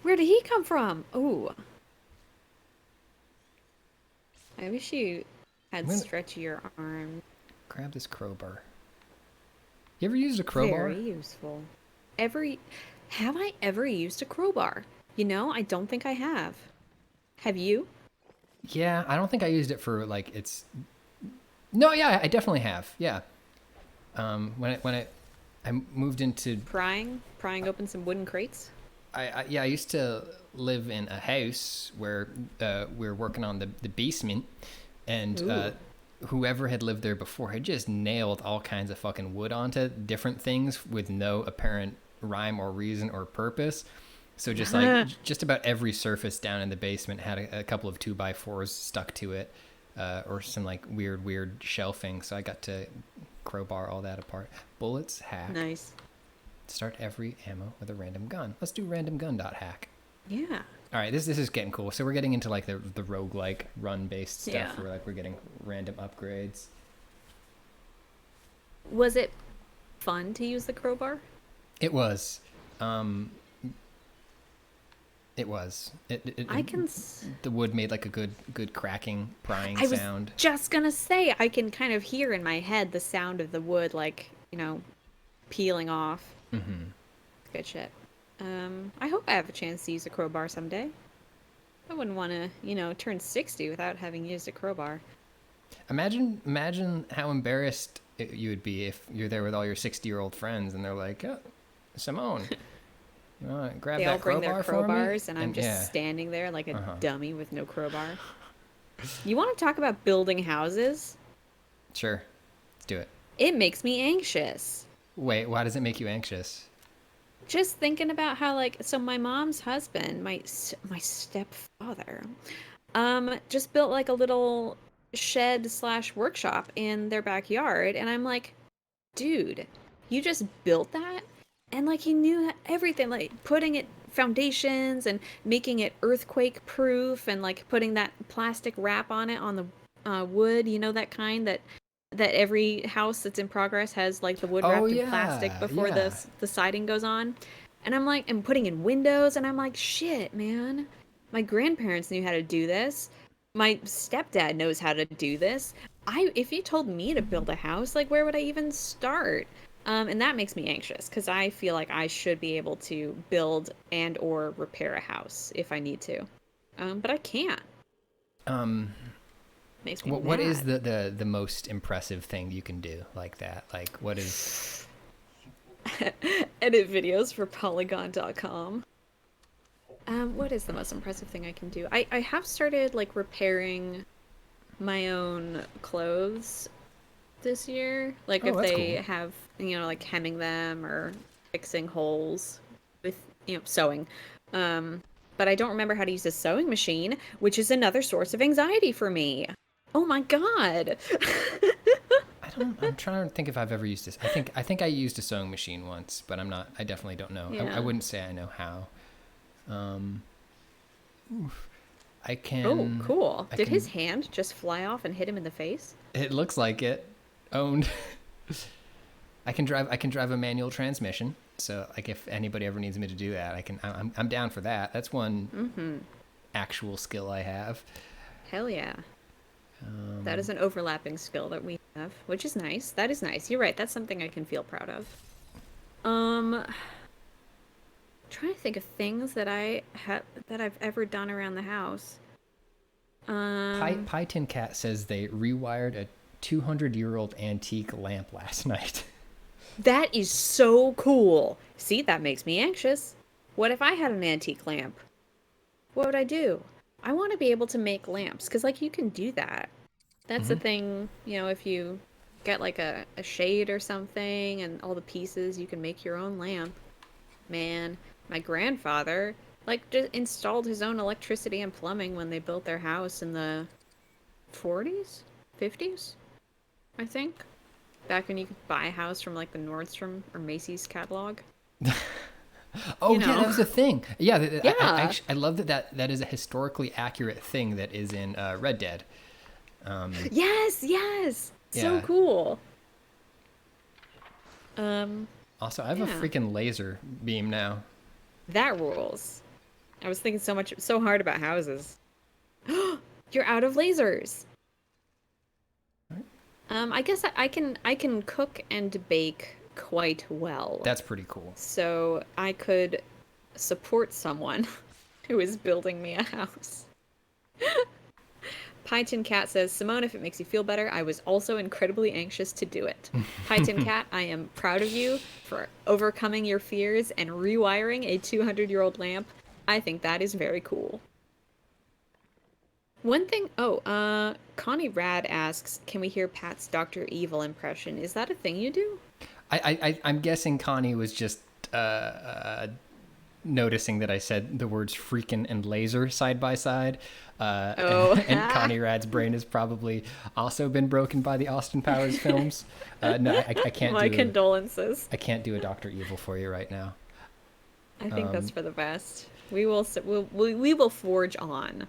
where did he come from? Ooh. I wish you had stretchier arms. Grab this crowbar. You ever used a crowbar? Very useful. Have I ever used a crowbar? I don't think I have. Have you? Yeah, I don't think I used it for No, yeah, I definitely have. Yeah. When I moved into prying open some wooden crates. I used to live in a house where we were working on the basement, and whoever had lived there before had just nailed all kinds of fucking wood onto different things with no apparent rhyme or reason or purpose. So just like just about every surface down in the basement had a couple of 2x4s stuck to it, or some like weird shelving. So I got to crowbar all that apart. Bullets, hack. Nice. Start every ammo with a random gun. Let's do randomgun.hack. Yeah. All right, this is getting cool. So we're getting into like the roguelike run-based stuff, Yeah. where like we're getting random upgrades. Was it fun to use the crowbar? It was. It was. The wood made like a good cracking, prying sound. I was just gonna say, I can kind of hear in my head the sound of the wood, like, peeling off. Mm-hmm. Good shit. I hope I have a chance to use a crowbar someday. I wouldn't want to, turn 60 without having used a crowbar. Imagine how embarrassed you would be if you're there with all your 60-year-old friends and they're like, oh, Simone, you want to grab that crowbar for me? They all bring their crowbars and I'm just standing there like a dummy with no crowbar. You want to talk about building houses? Sure. Let's do it. It makes me anxious. Wait, why does it make you anxious? Just thinking about how, so my mom's husband, my stepfather, just built like a little shed/workshop in their backyard, and I'm like, dude, you just built that? And like he knew everything, like putting it foundations and making it earthquake proof, and like putting that plastic wrap on it on the wood, that kind that every house that's in progress has, like the wood wrapped in plastic before the siding goes on. And I'm like, and putting in windows, and I'm like, shit, man. My grandparents knew how to do this. My stepdad knows how to do this. If you told me to build a house, like where would I even start? And that makes me anxious because I feel like I should be able to build and or repair a house if I need to. But I can't. Makes me mad. What is the most impressive thing you can do like that? Like, what is... Edit videos for Polygon.com. What is the most impressive thing I can do? I have started, like, repairing my own clothes this year. Like, if they have, like, hemming them or fixing holes with, sewing. But I don't remember how to use a sewing machine, which is another source of anxiety for me. Oh my god. I'm trying to think if I've ever used this. I think I used a sewing machine once, but I definitely don't know. Yeah. I wouldn't say I know how. I can... Oh, cool. Did his hand just fly off and hit him in the face? It looks like it. Owned. I can drive a manual transmission. So, like, if anybody ever needs me to do that, I'm down for that. That's one actual skill I have. Hell yeah. That is an overlapping skill that we have, which is nice. That is nice. You're right. That's something I can feel proud of. Trying to think of things that I've ever done around the house. Pie Tin Cat says they rewired a 200-year-old antique lamp last night. That is so cool. See, that makes me anxious. What if I had an antique lamp? What would I do? I want to be able to make lamps, because, like, you can do that. That's the thing, if you get, like, a shade or something and all the pieces, you can make your own lamp. Man, my grandfather, like, just installed his own electricity and plumbing when they built their house in the 40s? 50s? I think. Back when you could buy a house from, like, the Nordstrom or Macy's catalog. Oh, yeah, that was a thing. Yeah, I love that is a historically accurate thing that is in Red Dead. Yes! Yeah. So cool. Also, I have a freaking laser beam now. That rules. I was thinking so hard about houses. You're out of lasers. I guess I can cook and bake quite well. That's pretty cool. So I could support someone who is building me a house. Pie Tin Cat says, Simone, if it makes you feel better, I was also incredibly anxious to do it. Pie Tin Cat, I am proud of you for overcoming your fears and rewiring a 200-year-old lamp. I think that is very cool. One thing, Connie Rad asks, can we hear Pat's Dr. Evil impression? Is that a thing you do? I'm guessing Connie was just noticing that I said the words freaking and laser side by side. And Connie Rad's brain has probably also been broken by the Austin Powers films. No, I can't My condolences. I can't do a Dr. Evil for you right now. I think that's for the best. We will forge on.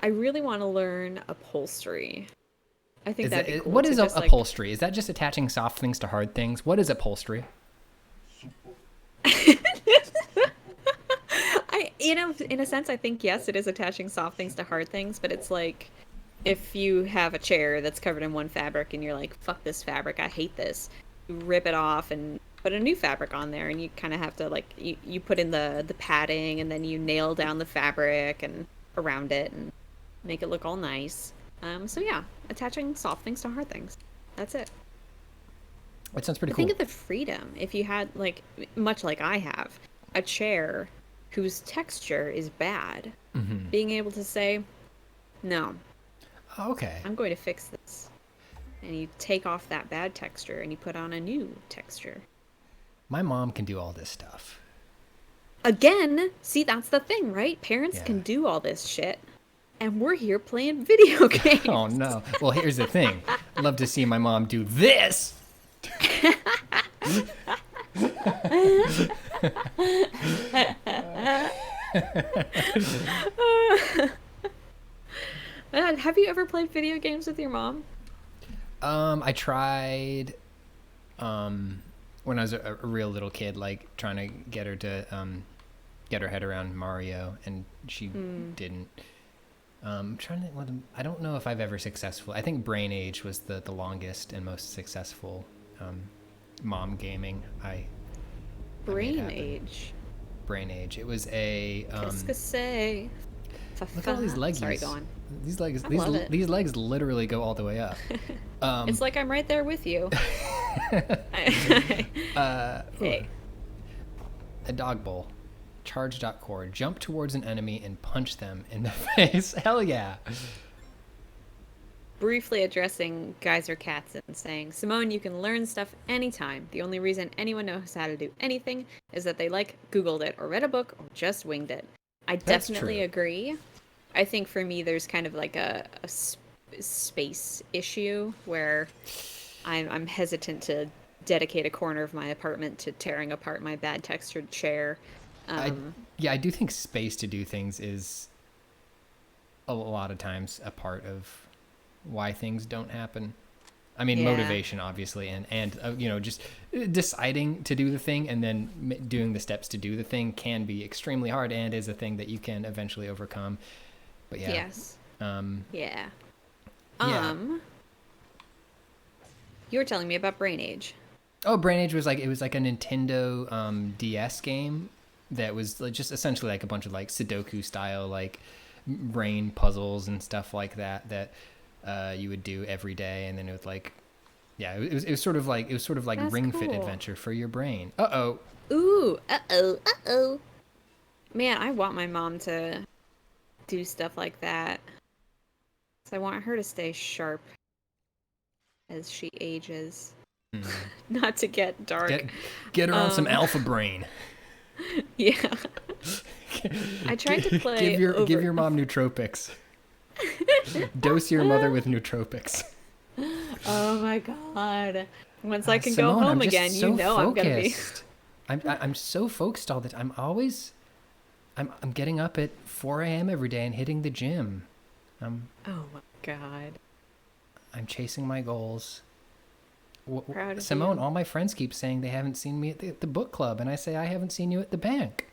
I really want to learn upholstery. I think that'd be cool. What is upholstery? Is that just attaching soft things to hard things? What is upholstery? In a sense, I think, yes, it is attaching soft things to hard things, but it's like if you have a chair that's covered in one fabric and you're like, fuck this fabric, I hate this. You rip it off and put a new fabric on there, and you kind of have to, like, you put in the padding, and then you nail down the fabric and around it and make it look all nice. So yeah, attaching soft things to hard things. That's it. That sounds pretty cool. Think of the freedom if you had, like, much like I have, a chair whose texture is bad. Mm-hmm. Being able to say, no. Okay. I'm going to fix this. And you take off that bad texture and you put on a new texture. My mom can do all this stuff. Again, see, that's the thing, right? Parents can do all this shit. And we're here playing video games. Oh, no. Well, here's the thing. I'd love to see my mom do this. Have you ever played video games with your mom? I tried when I was a real little kid, like trying to get her to get her head around Mario, and she didn't. I'm trying to think I don't know if I've ever successful. I think Brain Age was the longest and most successful mom gaming Brain Age. Brain Age. It was a Qu'est-ce que c'est? Look at all these legs. Sorry, go on. These legs literally go all the way up. It's like I'm right there with you. Hey. A dog bowl. Charge.core. Jump towards an enemy and punch them in the face. Hell yeah. Briefly addressing Geyser Cats and saying, Simone, you can learn stuff anytime. The only reason anyone knows how to do anything is that they Googled it or read a book or just winged it. I definitely agree. I think for me, there's kind of like a space issue where I'm hesitant to dedicate a corner of my apartment to tearing apart my bad textured chair. I do think space to do things is a lot of times a part of why things don't happen. I mean, motivation, obviously, and just deciding to do the thing and then doing the steps to do the thing can be extremely hard and is a thing that you can eventually overcome. But yeah. Yes. You were telling me about Brain Age. Oh, Brain Age was like a Nintendo DS game that was just essentially like a bunch of like Sudoku style like brain puzzles and stuff like that you would do every day, and then it was like, it was sort of like Ring Fit Adventure for your brain. Ooh, man, I want my mom to do stuff like that. So I want her to stay sharp as she ages. Not to get dark. Get her on some Alpha Brain. Yeah. I tried to play. Give your mom nootropics. Dose your mother with nootropics. Oh my god! Once I can Simone, go home again, so I'm gonna be. I'm so focused all the time. I'm getting up at 4 a.m. every day and hitting the gym. Oh my god! I'm chasing my goals. Proud of Simone, you. all my friends keep saying they haven't seen me at the book club, and I say I haven't seen you at the bank.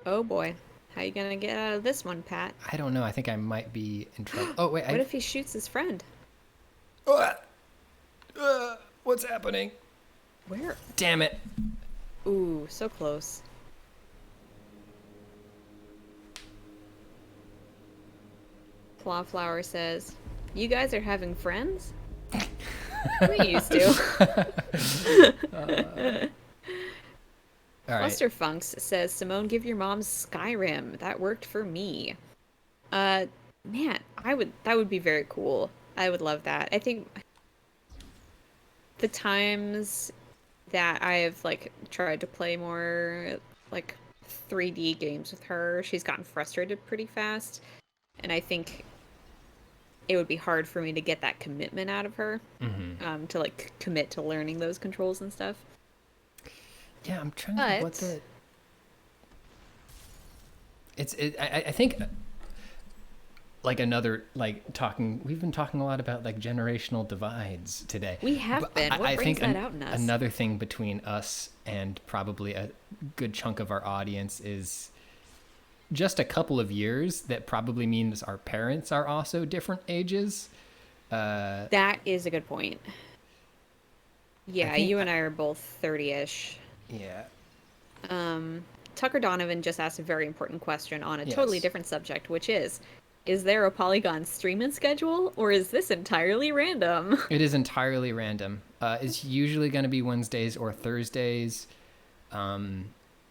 Oh boy. How you gonna get out of this one, Pat? I don't know. I think I might be in trouble. Oh, wait. What if he shoots his friend? What's happening? Where? Damn it. Ooh, so close. Clawflower says, "You guys are having friends?" We used to. All right. Clusterfunks says, "Simone, give your mom Skyrim. That worked for me." Man, that would be very cool. I would love that. I think the times that I have like tried to play more like 3D games with her, she's gotten frustrated pretty fast, and I think it would be hard for me to get that commitment out of her, to like commit to learning those controls and stuff. Yeah, I'm trying to think what the. I think like another like talking. We've been talking a lot about like generational divides today. We have been. What brings that out in us? Another thing between us and probably a good chunk of our audience is just a couple of years. That probably means our parents are also different ages. That is a good point. Yeah, you and I are both 30-ish. Yeah. Tucker Donovan just asked a very important question on a totally different subject, which is there a Polygon streaming schedule, or is this entirely random? It is entirely random. It's usually going to be Wednesdays or Thursdays.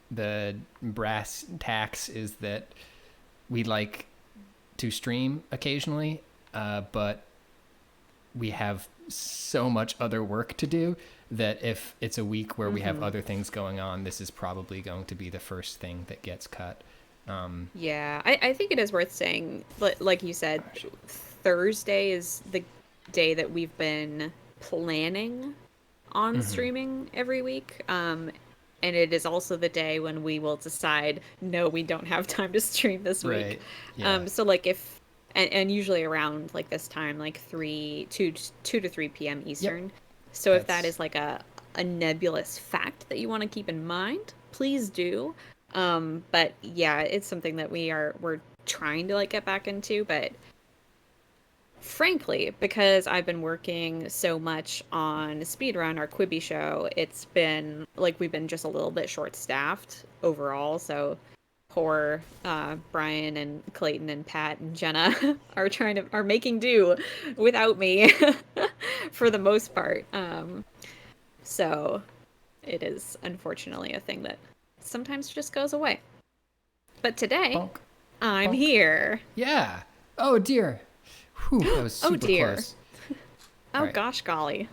The brass tacks is that we like to stream occasionally, but we have so much other work to do that if it's a week where we have other things going on, this is probably going to be the first thing that gets cut. Yeah, I think it is worth saying, like you said, Thursday is the day that we've been planning on streaming every week. And it is also the day when we will decide, no, we don't have time to stream this week. Right. Yeah. So like if, and usually around like this time, like 2 to 3 p.m. Eastern. Yep. So if that is like a nebulous fact that you want to keep in mind, please do. But yeah, it's something that we're trying to like get back into, but frankly, because I've been working so much on Speedrun, our Quibi show, it's been like we've been just a little bit short-staffed overall. So poor Brian and Clayton and Pat and Jenna are making do without me for the most part. So it is unfortunately a thing that sometimes just goes away. But today, I'm here. Yeah. Oh dear. Whew, that was super close. Oh right. Gosh golly.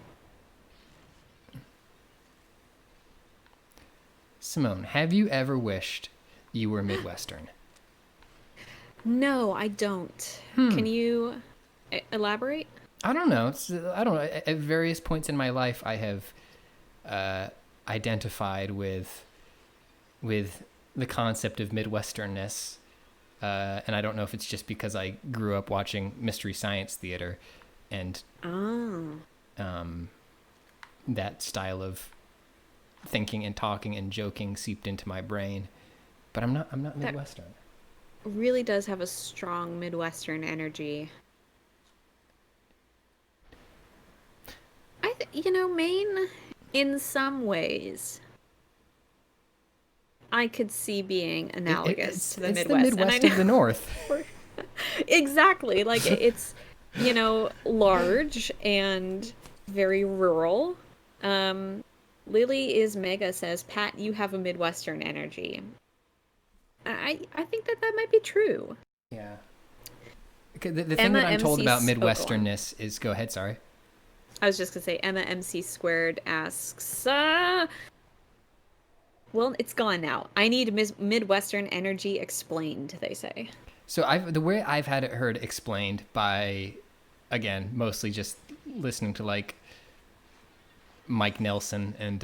Simone, have you ever wished you were Midwestern? No, I don't. Can you elaborate? I don't know. At various points in my life, I have identified with the concept of Midwesternness. And I don't know if it's just because I grew up watching Mystery Science Theater and that style of thinking and talking and joking seeped into my brain. But I'm not Midwestern. That really does have a strong Midwestern energy. Maine, in some ways, I could see being analogous to the Midwest. It's the Midwest of the North. Exactly. Like, it's, large and very rural. Lily is Mega says, Pat, you have a Midwestern energy. I think that might be true. Yeah. The thing that I'm told about Midwesternness is... Go ahead, sorry. I was just going to say, Emma MC Squared asks... Well, it's gone now. I need Midwestern energy explained, they say. So the way I've had it heard explained by, again, mostly just listening to like Mike Nelson and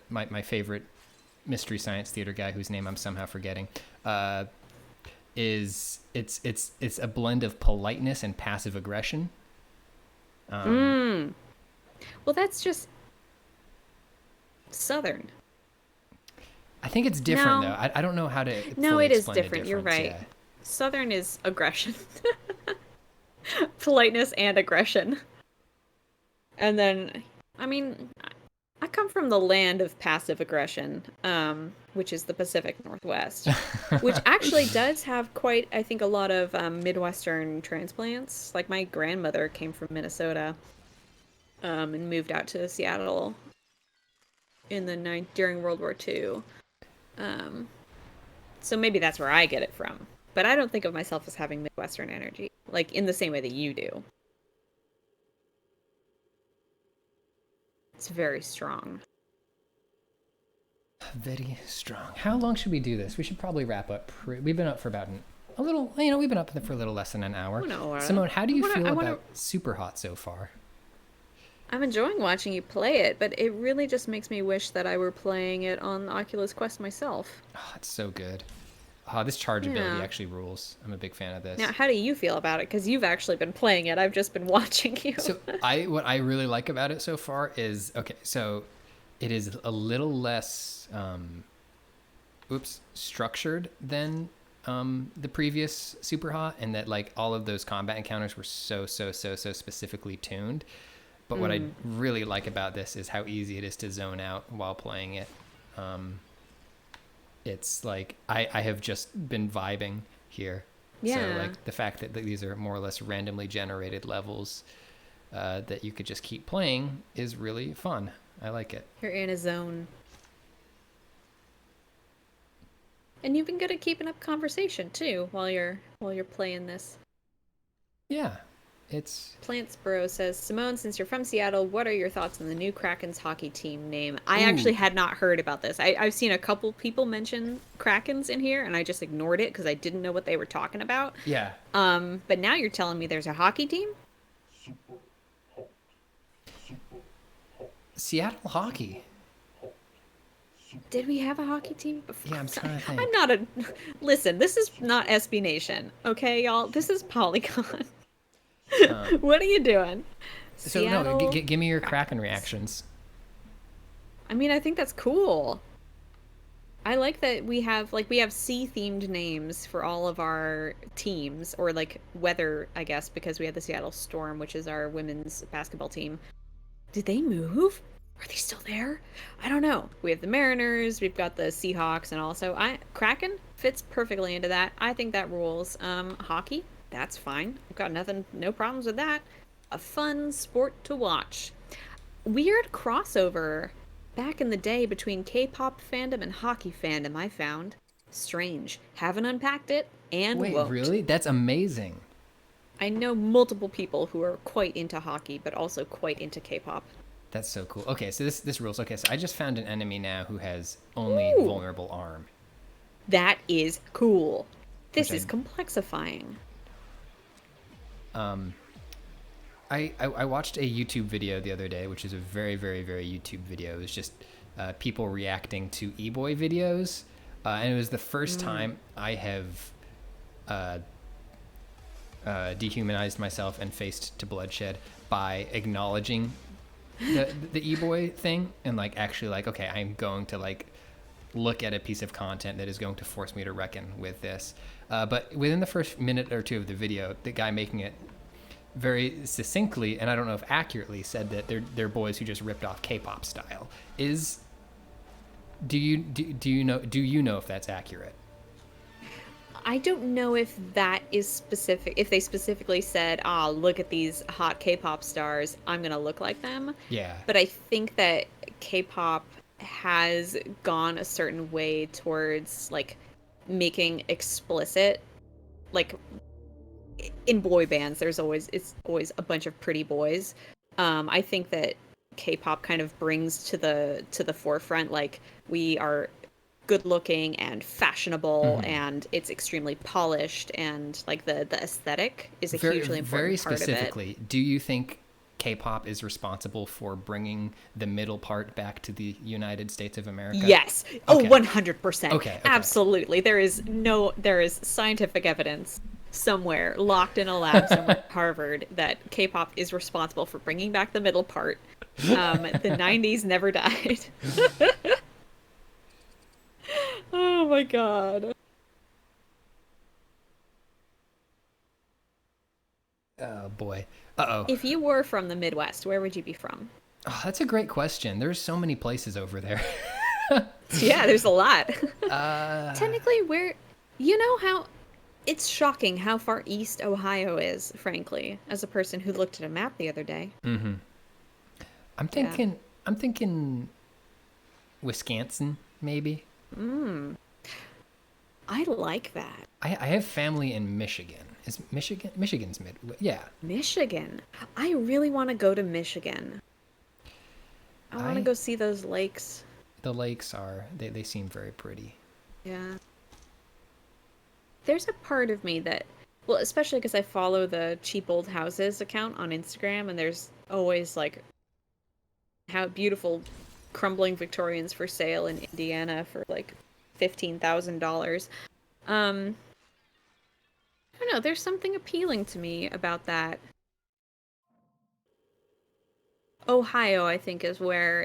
my favorite Mystery Science Theater guy whose name I'm somehow forgetting, is it's a blend of politeness and passive aggression. Well, that's just Southern. I think it's different though. I don't know how to. No, it is different. You're right. Yeah. Southern is aggression. politeness and aggression. And then, I mean, I come from the land of passive aggression, which is the Pacific Northwest, which actually does have quite, I think, a lot of Midwestern transplants. Like my grandmother came from Minnesota, and moved out to Seattle in the during World War II. Um, so maybe that's where I get it from. But I don't think of myself as having Midwestern energy, like in the same way that you do. It's very strong. Very strong. How long should we do this? We should probably wrap up. We've been up for about a little, we've been up for a little less than an hour. Simone, how do you feel about Super Hot so far? I'm enjoying watching you play it, but it really just makes me wish that I were playing it on the Oculus Quest myself. Oh, it's so good. Oh, this chargeability actually rules. I'm a big fan of this. Now, how do you feel about it? Because you've actually been playing it. I've just been watching you. So what I really like about it so far is, okay, so it is a little less, structured than the previous Super Hot, and that like all of those combat encounters were so specifically tuned. But what I really like about this is how easy it is to zone out while playing it. It's like I have just been vibing here. Yeah. So like the fact that these are more or less randomly generated levels that you could just keep playing is really fun. I like it. You're in a zone. And you've been good at keeping up conversation too while you're playing this. Yeah. It's Plantsboro says, Simone, since you're from Seattle, what are your thoughts on the new Krakens hockey team name? I actually had not heard about this. I've seen a couple people mention Krakens in here, and I just ignored it because I didn't know what they were talking about. Yeah. But now you're telling me there's a hockey team? Seattle hockey. Did we have a hockey team before? Yeah, I'm trying to think. I'm not a... Listen, this is not SB Nation, okay, y'all? This is Polygon. What are you doing? So Seattle, no, give me your Kraken reactions. I mean, I think that's cool. I like that we have sea-themed names for all of our teams, or like weather, I guess, because we have the Seattle Storm, which is our women's basketball team. Did they move? Are they still there? I don't know. We have the Mariners, we've got the Seahawks, and also Kraken fits perfectly into that. I think that rules. Hockey, that's fine. I've got no problems with that. A fun sport to watch. Weird crossover back in the day between K-pop fandom and hockey fandom, I found. Strange. Haven't unpacked it and won't. Wait, really? That's amazing. I know multiple people who are quite into hockey, but also quite into K-pop. That's so cool. Okay, so this rules. Okay, so I just found an enemy now who has only vulnerable arm. That is cool. This is complexifying. I watched a YouTube video the other day, which is a very, very, very YouTube video. It was just people reacting to e-boy videos. And it was the first time I have dehumanized myself and faced to bloodshed by acknowledging the e-boy thing and like actually like, okay, I'm going to like look at a piece of content that is going to force me to reckon with this. But within the first minute or two of the video, the guy making it very succinctly, and I don't know if accurately, said that they're boys who just ripped off K-pop style. Do you know if that's accurate? I don't know if that is specific, if they specifically said, look at these hot K-pop stars, I'm gonna look like them. Yeah. But I think that K-pop has gone a certain way towards like making explicit, like in boy bands it's always a bunch of pretty boys. I think that K-pop kind of brings to the forefront like we are good looking and fashionable, and it's extremely polished, and like the aesthetic is a hugely important very part specifically, of it. Do you think K-pop is responsible for bringing the middle part back to the United States of America? Yes. Okay. Oh, 100%. Okay. Absolutely. There is scientific evidence somewhere locked in a lab somewhere at Harvard that K-pop is responsible for bringing back the middle part. The 90s never died. Oh my god. Oh boy. Uh-oh. If you were from the Midwest, where would you be from? Oh, that's a great question. There's so many places over there. Yeah, there's a lot. uh, Technically, you know how it's shocking how far east Ohio is, frankly, as a person who looked at a map the other day. mm-hmm. I'm Yeah. thinking I'm thinking Wisconsin, maybe. Mm, I like that. I have family in Michigan. Is Michigan's mid? Yeah. Michigan. I really want to go to Michigan. I want to I go see those lakes. the lakes are they seem very pretty. Yeah. There's a part of me that, well, especially because I follow the Cheap Old Houses account on Instagram, and there's always like how beautiful crumbling Victorians for sale in Indiana for like $15,000. I don't know, there's something appealing to me about that. Ohio, I think, is where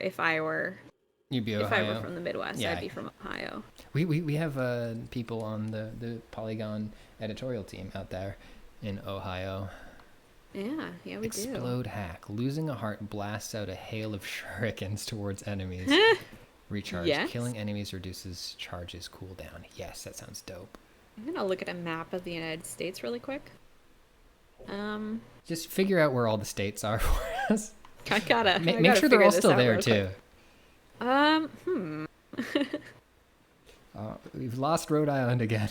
You'd be if I were Ohio. from the Midwest, I'd Yeah. be from Ohio. We have people on the Polygon editorial team out there in Ohio. Yeah, yeah, we Explode hack. Losing a heart blasts out a hail of shurikens towards enemies. do. Recharge. Yes. Killing enemies reduces charges cooldown. Yes, that sounds dope. I'm gonna look at a map of the United States really quick. Just figure out where all the states are for us. I gotta Make gotta sure they're figure all this still out there real too. quick. We've lost Rhode Island again.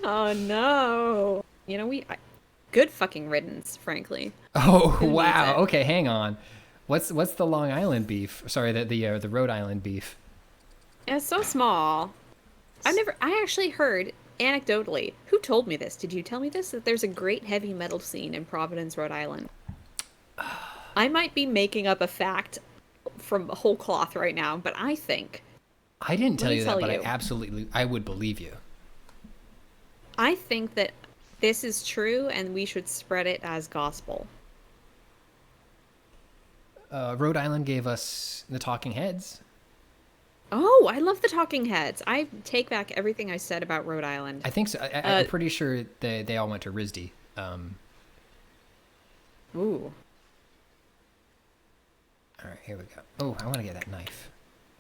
Oh no. You know, good fucking riddance, frankly. Oh Who needs wow. it? Okay, hang on. What's the Long Island beef? Sorry, the Rhode Island beef. It's so small. I actually heard, anecdotally, who told me this? Did you tell me this? That there's a great heavy metal scene in Providence, Rhode Island. I might be making up a fact from whole cloth right now, but I think, I didn't tell Let me you that, tell but you. I would believe you. I think that this is true and we should spread it as gospel. Rhode Island gave us the Talking Heads. Oh, I love the Talking Heads. I take back everything I said about Rhode Island. I think so. I'm pretty sure they all went to RISD. Ooh. All right, here we go. Oh, I want to get that knife.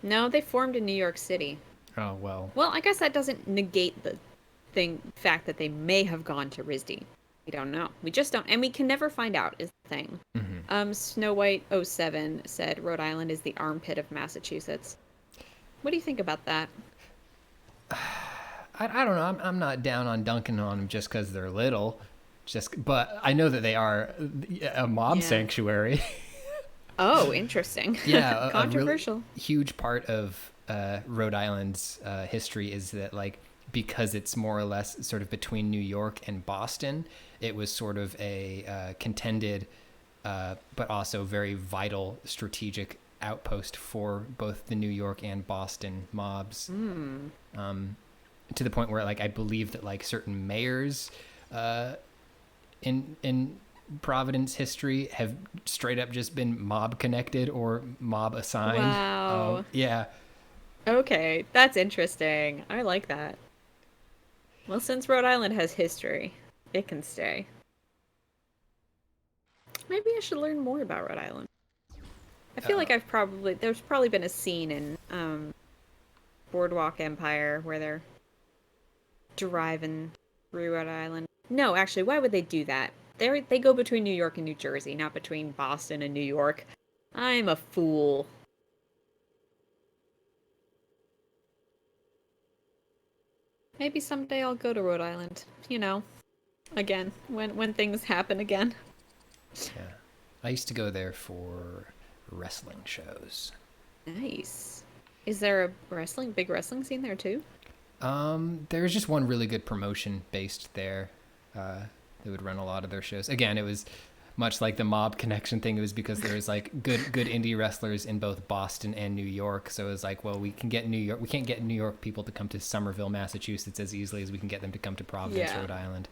No, they formed in New York City. Oh well. Well, I guess that doesn't negate the fact that they may have gone to RISD. We don't know. We just don't, and we can never find out is the thing. Snow White 07 said Rhode Island is the armpit of Massachusetts. What do you think about that? I don't know. I'm not down on dunking on them just because they're little. But I know that they are a mob Yeah. sanctuary. Oh, interesting. Yeah, Controversial. a really huge part of Rhode Island's history is that, like, because it's more or less sort of between New York and Boston, it was sort of a contended, but also very vital strategic outpost for both the New York and Boston mobs. To the point where, like, I believe that, like, certain mayors in Providence history have straight up just been mob connected or mob assigned. Wow. Yeah. Okay, that's interesting. I like that. Well, since Rhode Island has history, it can stay. Maybe I should learn more about Rhode Island. I feel like there's probably been a scene in Boardwalk Empire where they're driving through Rhode Island. No, actually, why would they do that? They go between New York and New Jersey, not between Boston and New York. I'm a fool. Maybe someday I'll go to Rhode Island. You know, again, when things happen again. Yeah. I used to go there for wrestling shows. Nice. Is there a big wrestling scene there too? There's just one really good promotion based there. They would run a lot of their shows. Again, it was much like the mob connection thing. It was because there was like good indie wrestlers in both Boston and New York. So it was like, well, we can't get New York people to come to Somerville, Massachusetts as easily as we can get them to come to Providence, Yeah. Rhode Island.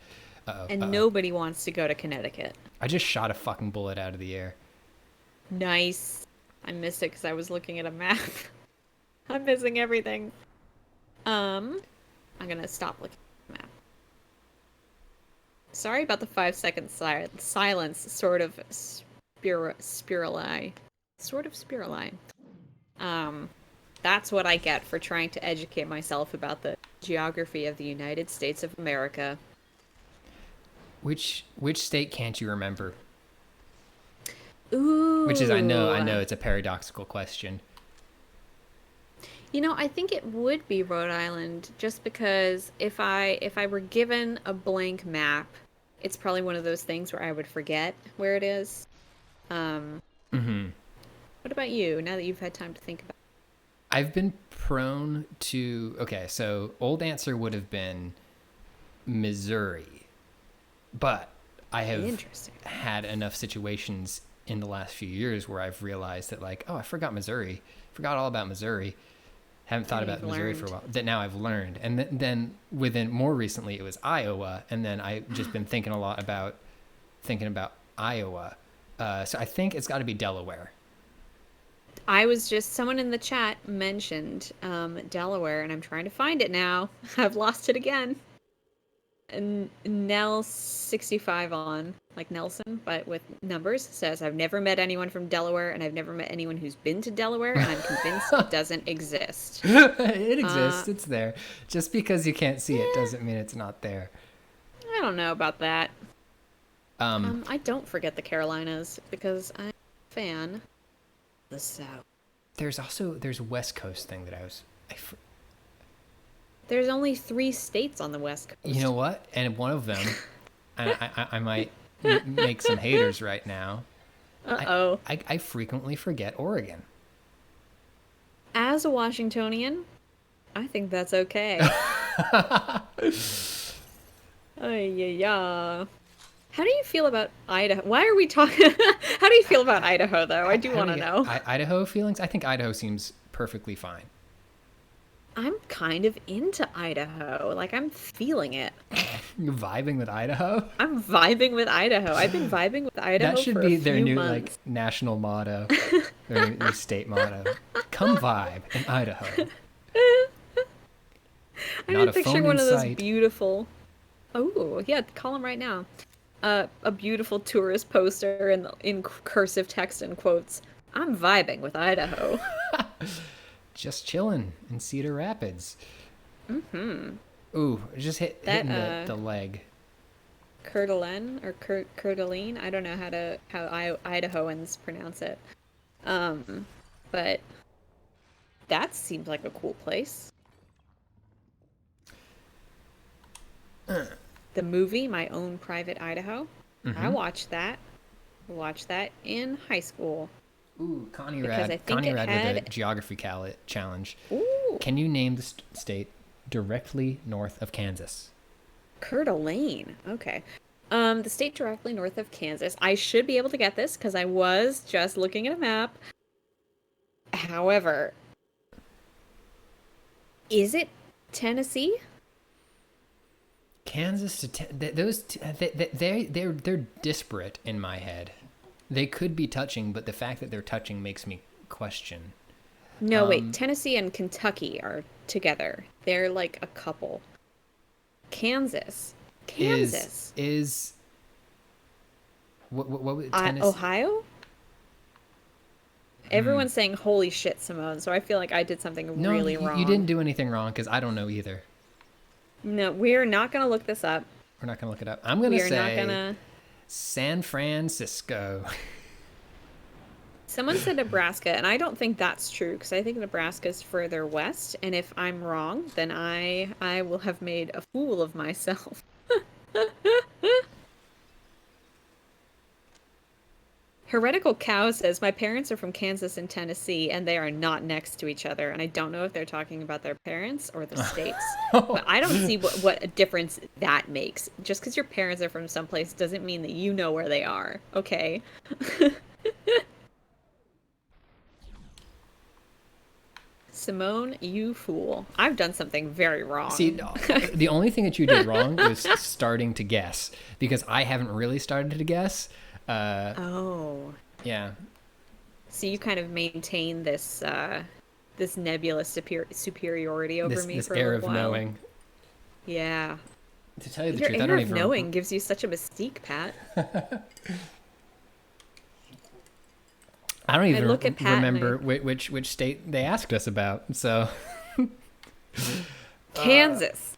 And nobody wants to go to Connecticut. I just shot a fucking bullet out of the air. Nice. I missed it because I was looking at a map. I'm missing everything. I'm gonna stop looking at the map. Sorry about the 5 second silence. Sort of spirali. Sort of spirali. That's what I get for trying to educate myself about the geography of the United States of America. Which state can't you remember? Ooh. Which is, I know it's a paradoxical question. You know, I think it would be Rhode Island, just because if I were given a blank map, it's probably one of those things where I would forget where it is. What about you, now that you've had time to think about it? I've been prone to, okay, so old answer would have been Missouri. But I have had enough situations in the last few years where I've realized that, like, oh, I forgot Missouri. Forgot all about Missouri. Haven't thought about Missouri for a while. That now I've learned. And then within more recently, it was Iowa. And then I've just been thinking a lot about Iowa. So I think it's got to be Delaware. Someone in the chat mentioned Delaware, and I'm trying to find it now. I've lost it again. And Nell65 on, like Nelson, but with numbers, says, I've never met anyone from Delaware, and I've never met anyone who's been to Delaware, and I'm convinced it doesn't exist. It exists. It's there. Just because you can't see it doesn't mean it's not there. I don't know about that. I don't forget the Carolinas, because I'm a fan of the South. There's a West Coast thing that There's only 3 states on the West Coast. You know what? And one of them, and I might make some haters right now. Uh-oh. I frequently forget Oregon. As a Washingtonian, I think that's okay. Yeah. How do you feel about Idaho? Why are we talking? How do you feel about Idaho, though? I do want to know. Idaho feelings? I think Idaho seems perfectly fine. I'm kind of into Idaho. Like, I'm feeling it. You're vibing with Idaho? I'm vibing with Idaho. I've been vibing with Idaho That should for be a their few new months. like national motto, their new state motto. Come vibe in Idaho. I need to picture one of those beautiful. Oh yeah, call them right now. A beautiful tourist poster in cursive text and quotes. I'm vibing with Idaho. Just chilling in Cedar Rapids. Ooh, just hitting the leg. Coeur d'Alene or Coeur d'Alene. I don't know how Idahoans pronounce it. But that seems like a cool place. The movie, My Own Private Idaho. I watched that. In high school. Ooh, Connie read with a geography challenge. Ooh. Can you name the state directly north of Kansas? Coeur d'Alene. Okay. The state directly north of Kansas. I should be able to get this because I was just looking at a map. However, is it Tennessee? Kansas to they're disparate in my head. They could be touching, but the fact that they're touching makes me question. No, wait. Tennessee and Kentucky are together. They're like a couple. Kansas is what Tennessee? Ohio? Everyone's saying holy shit, Simone, so I feel like I did something really wrong. You didn't do anything wrong because I don't know either. No, we're not going to look this up. We're not going to look it up. I'm going to say San Francisco. Someone said Nebraska, and I don't think that's true because I think Nebraska's further west, and if I'm wrong, then I will have made a fool of myself. Heretical Cow says, my parents are from Kansas and Tennessee, and they are not next to each other. And I don't know if they're talking about their parents or the states. But I don't see what a difference that makes. Just because your parents are from someplace doesn't mean that you know where they are. Okay? Simone, you fool. I've done something very wrong. See, the only thing that you did wrong was starting to guess. Because I haven't really started to guess. Oh. Yeah. So you kind of maintain this nebulous superiority over me this for air a while. of knowing. Yeah. To tell you the Your truth, I air don't of even knowing gives you such a mystique, Pat. I don't I look at even Pat and remember which state they asked us about. So Kansas.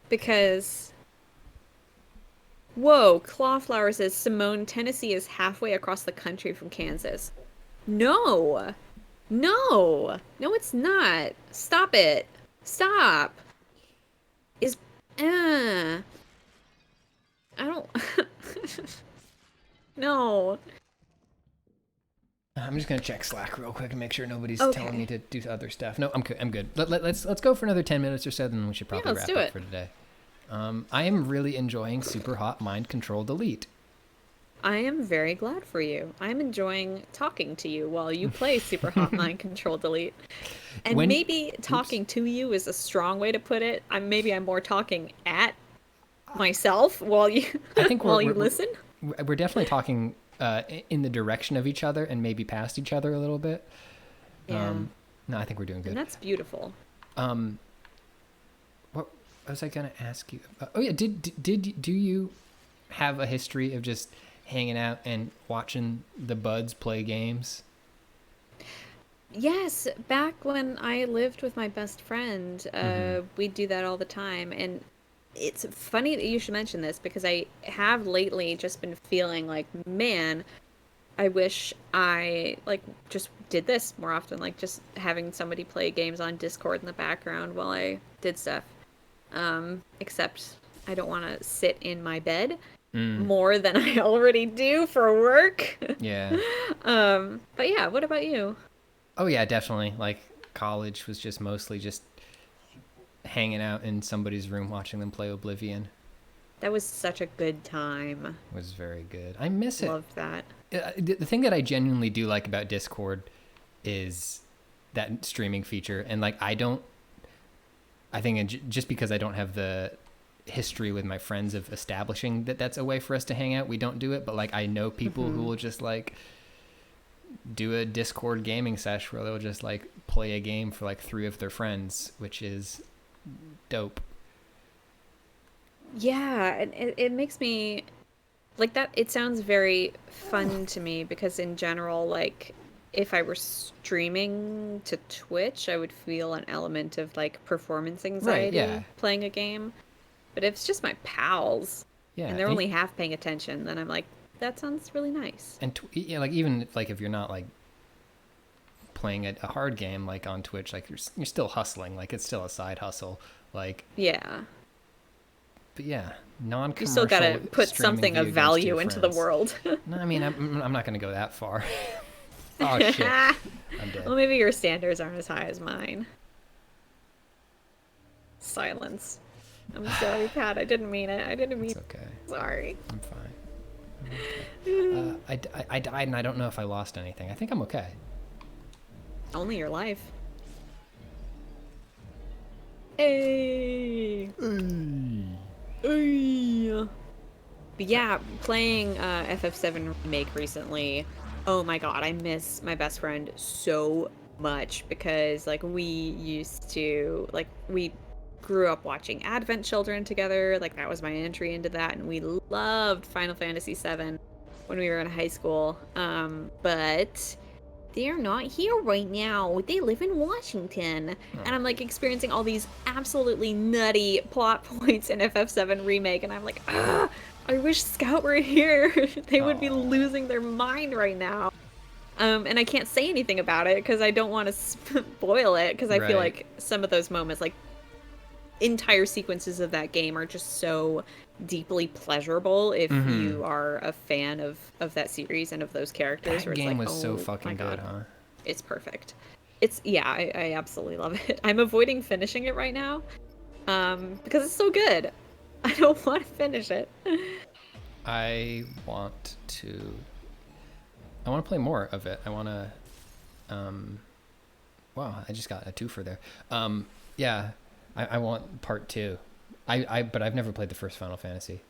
Because, whoa, Clawflower says Simone, Tennessee is halfway across the country from Kansas. No. No. No, it's not. Stop it. Stop. Is, I don't, no. I'm just gonna check Slack real quick and make sure nobody's Okay. telling me to do other stuff. No, I'm good. I'm good. Let's go for another 10 minutes or so, then we should probably let's wrap do up it. for today. I am really enjoying Super Hot Mind Control Delete. I am very glad for you. I'm enjoying talking to you while you play Super Hot Mind Control Delete. And maybe talking to you is a strong way to put it. I'm more talking at myself while you I think while you listen. We're definitely talking in the direction of each other and maybe past each other a little bit. Yeah. No, I think we're doing good. And that's beautiful. What was I gonna ask you? Oh yeah, do you have a history of just hanging out and watching the buds play games? Yes, back when I lived with my best friend, we'd do that all the time. And it's funny that you should mention this because I have lately just been feeling like, man, I wish I like just did this more often, like just having somebody play games on Discord in the background while I did stuff. Except I don't want to sit in my bed more than I already do for work. Yeah. But yeah, what about you? Oh yeah, definitely. Like college was just mostly just hanging out in somebody's room watching them play Oblivion. That was such a good time. It was very good. I miss it. Loved that. The thing that I genuinely do like about Discord is that streaming feature. And like, I think just because I don't have the history with my friends of establishing that that's a way for us to hang out, we don't do it. But like, I know people who will just like do a Discord gaming sesh where they'll just like play a game for like 3 of their friends, which is dope. Yeah, and it makes me like that. It sounds very fun to me because in general, like if I were streaming to Twitch, I would feel an element of like performance anxiety playing a game. But if it's just my pals and they're only half paying attention, then I'm like, that sounds really nice. And yeah, like even like if you're not like playing a hard game like on Twitch, like you're still hustling, like it's still a side hustle, like yeah. But yeah, non-commercial. You still gotta put something of value into the world. No, I mean I'm not gonna go that far. Oh shit, I'm dead. Well, maybe your standards aren't as high as mine. Silence. I'm sorry, Pat. I didn't mean it. I didn't mean. It's okay. Sorry. I'm fine. I died and I don't know if I lost anything. I think I'm okay. Only your life. Hey. Hey. But yeah, playing FF7 Remake recently. Oh my god, I miss my best friend so much because like we used to like we grew up watching Advent Children together. Like that was my entry into that, and we loved Final Fantasy VII when we were in high school. But they're not here right now. They live in Washington. And I'm like experiencing all these absolutely nutty plot points in FF7 Remake, and I'm like, I wish Scout were here. They would be losing their mind right now. And I can't say anything about it because I don't want to spoil it, because I feel like some of those moments, like entire sequences of that game, are just so deeply pleasurable if you are a fan of that series and of those characters. That game was so fucking good, huh? It's perfect. It's I absolutely love it. I'm avoiding finishing it right now because it's so good. I don't want to finish it. I want to play more of it. I want to wow, I just got a 2 for there. Yeah, I want part 2. But I've never played the first Final Fantasy.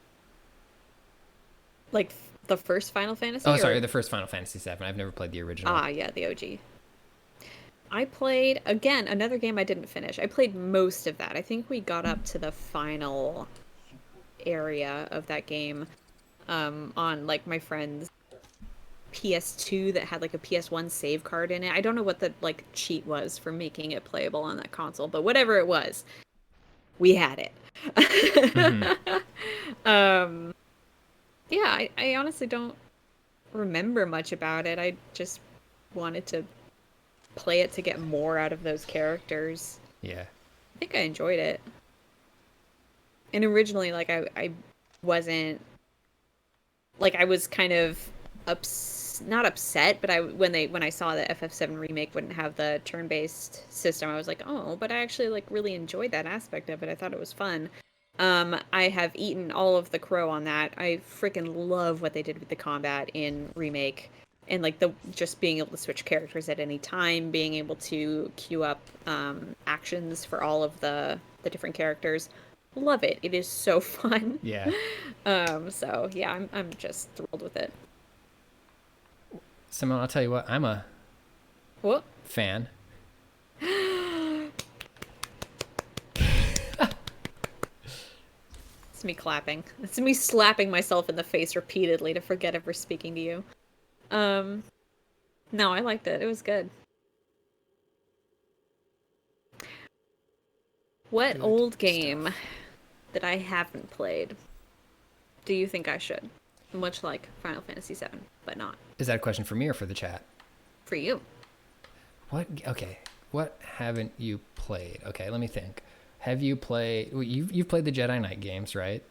Like the first Final Fantasy? Oh, sorry, the first Final Fantasy VII. I've never played the original. Ah, yeah, the OG. I played, again, another game I didn't finish. I played most of that. I think we got up to the final area of that game on like my friend's PS2 that had like a PS1 save card in it. I don't know what the like cheat was for making it playable on that console, but whatever it was, we had it. um yeah, I honestly don't remember much about it. I just wanted to play it to get more out of those characters. Yeah. I think I enjoyed it. And originally, like, I wasn't, like, I was kind of not upset, but when I saw that FF7 Remake wouldn't have the turn-based system, I was like, oh, but I actually, like, really enjoyed that aspect of it. I thought it was fun. I have eaten all of the crow on that. I freaking love what they did with the combat in Remake. And like the just being able to switch characters at any time, being able to queue up actions for all of the different characters. Love it. It is so fun. Yeah. So yeah, I'm just thrilled with it. Simone, I'll tell you what, I'm a What? fan. It's me clapping. It's me slapping myself in the face repeatedly to forget ever speaking to you. No, I liked it. It was good. What Good old game stuff. that I haven't played do you think I should? Much like Final Fantasy VII, but not. Is that a question for me or for the chat? For you. What haven't you played? Okay, let me think. Have you played... You've played the Jedi Knight games, right?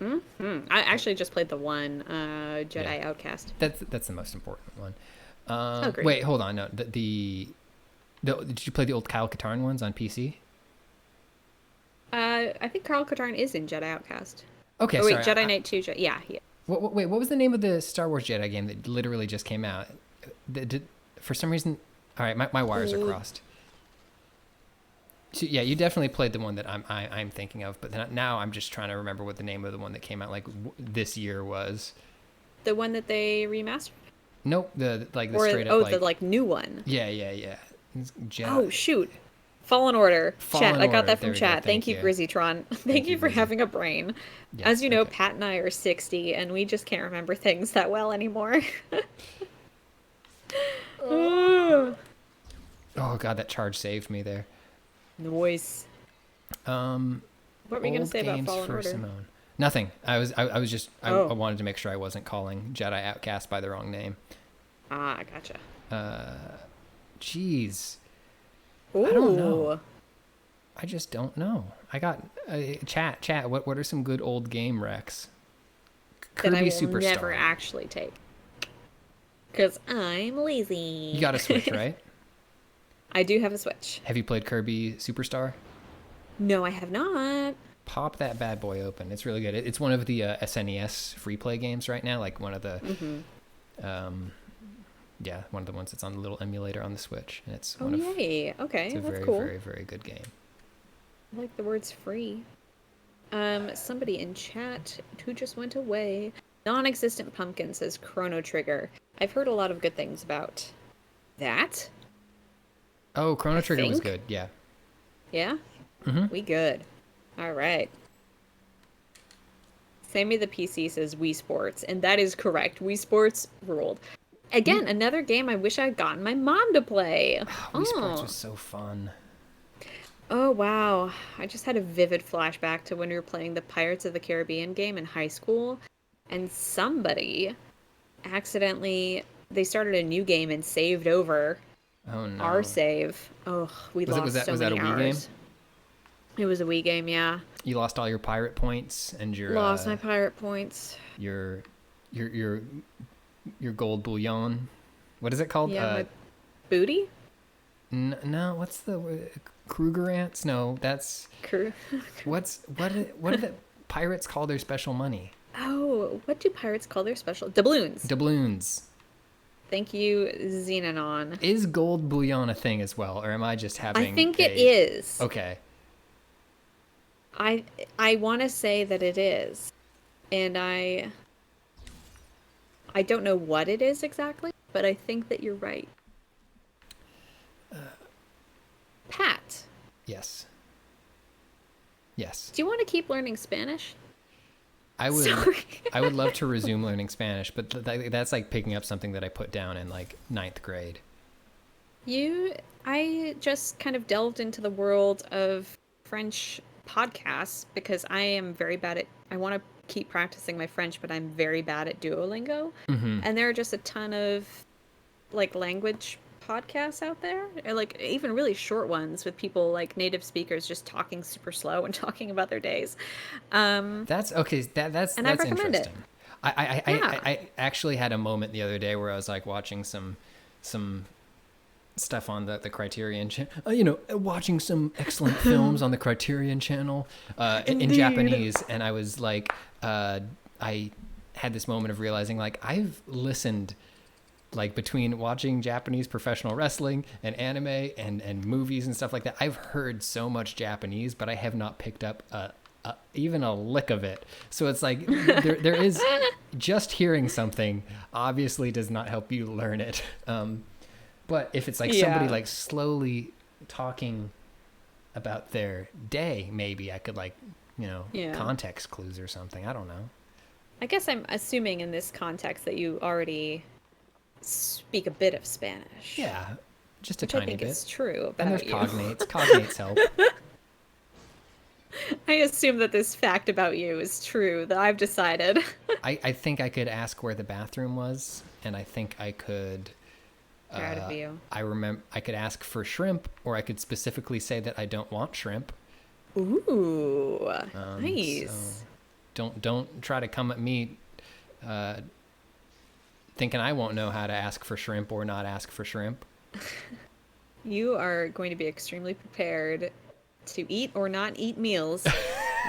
I actually just played the one, Jedi Outcast. That's the most important one. Agreed. Wait, hold on. No, did you play the old Kyle Katarn ones on PC? I think Carl Katarn is in Jedi Outcast. Okay, oh, wait, sorry. Jedi Knight 2. Yeah. Wait, what was the name of the Star Wars Jedi game that literally just came out? For some reason... All right, my wires are crossed. So, yeah, you definitely played the one that I'm thinking of, but now I'm just trying to remember what the name of the one that came out like this year was. The one that they remastered? Nope, the straight up the new one. Yeah. Jedi. Oh shoot. Fallen Order. Fallen Chat. I got Order. that from There we chat. go. Thank you, Grizzytron. Thank you for Grizzy. having a brain. Yes, As you know, okay. Pat and I are 60, and we just can't remember things that well anymore. Oh god, that charge saved me there. Noise. What were you gonna say about Fallen Order? Simone. Nothing. I Oh. wanted to make sure I wasn't calling Jedi Outcast by the wrong name. Ah, gotcha. Jeez. Ooh. I don't know. I just don't know. I got chat. What are some good old game recs? That I will Superstar. never actually take. Because I'm lazy. You got a Switch, right? I do have a Switch. Have you played Kirby Superstar? No, I have not. Pop that bad boy open. It's really good. It's one of the SNES free play games right now. Like one of the, one of the ones that's on the little emulator on the Switch. And it's yay. Okay, it's a that's very, cool. very, very good game. I like the words free. Somebody in chat who just went away. Non-existent pumpkin says Chrono Trigger. I've heard a lot of good things about that. Oh, Chrono Trigger was think. good. Yeah. Yeah? Mm-hmm. We good. All right. Sammy the PC says Wii Sports, and that is correct. Wii Sports ruled. Again, another game I wish I'd gotten my mom to play. Wii Sports was so fun. Oh, wow. I just had a vivid flashback to when we were playing the Pirates of the Caribbean game in high school, and somebody accidentally, they started a new game and saved over our save. Oh, we lost so many hours. Wii game? It was a Wii game, yeah. You lost all your pirate points and your Lost my pirate points. Your gold bullion. What is it called? Yeah, my booty? No, what's the Kruger ants? No, that's what do the pirates call their special money? Oh, what do pirates call their special doubloons? Doubloons. Thank you, Xenanon. Is gold bullion a thing as well, or am I just having? I think it is. Okay. I want to say that it is, and I don't know what it is exactly, but I think that you're right. Pat. Yes. Do you want to keep learning Spanish? I would Sorry. I would love to resume learning Spanish, but that's like picking up something that I put down in like ninth grade. I just kind of delved into the world of French podcasts because I am very bad at, I want to keep practicing my French, but I'm very bad at Duolingo. Mm-hmm. And there are just a ton of like language podcasts out there, and like even really short ones with people like native speakers just talking super slow and talking about their days. That's okay. That's And I recommend it. interesting. I, I, Yeah. I actually had a moment the other day where I was like watching some stuff on the Criterion channel, watching some excellent films on the Criterion channel in Japanese, and I was like, I had this moment of realizing like I've listened like between watching Japanese professional wrestling and anime and movies and stuff like that, I've heard so much Japanese, but I have not picked up even a lick of it. So it's like there is just hearing something obviously does not help you learn it. But if it's like somebody like slowly talking about their day, maybe I could like, context clues or something. I don't know. I guess I'm assuming in this context that you already speak a bit of Spanish. Yeah, just a which tiny I think bit. is true about And there's you. cognates. Cognates help. I assume that this fact about you is true, that I've decided. I think I could ask where the bathroom was, and I think I could. Proud of you. I could ask for shrimp, or I could specifically say that I don't want shrimp. Ooh, So nice. don't try to come at me thinking I won't know how to ask for shrimp or not ask for shrimp. You are going to be extremely prepared to eat or not eat meals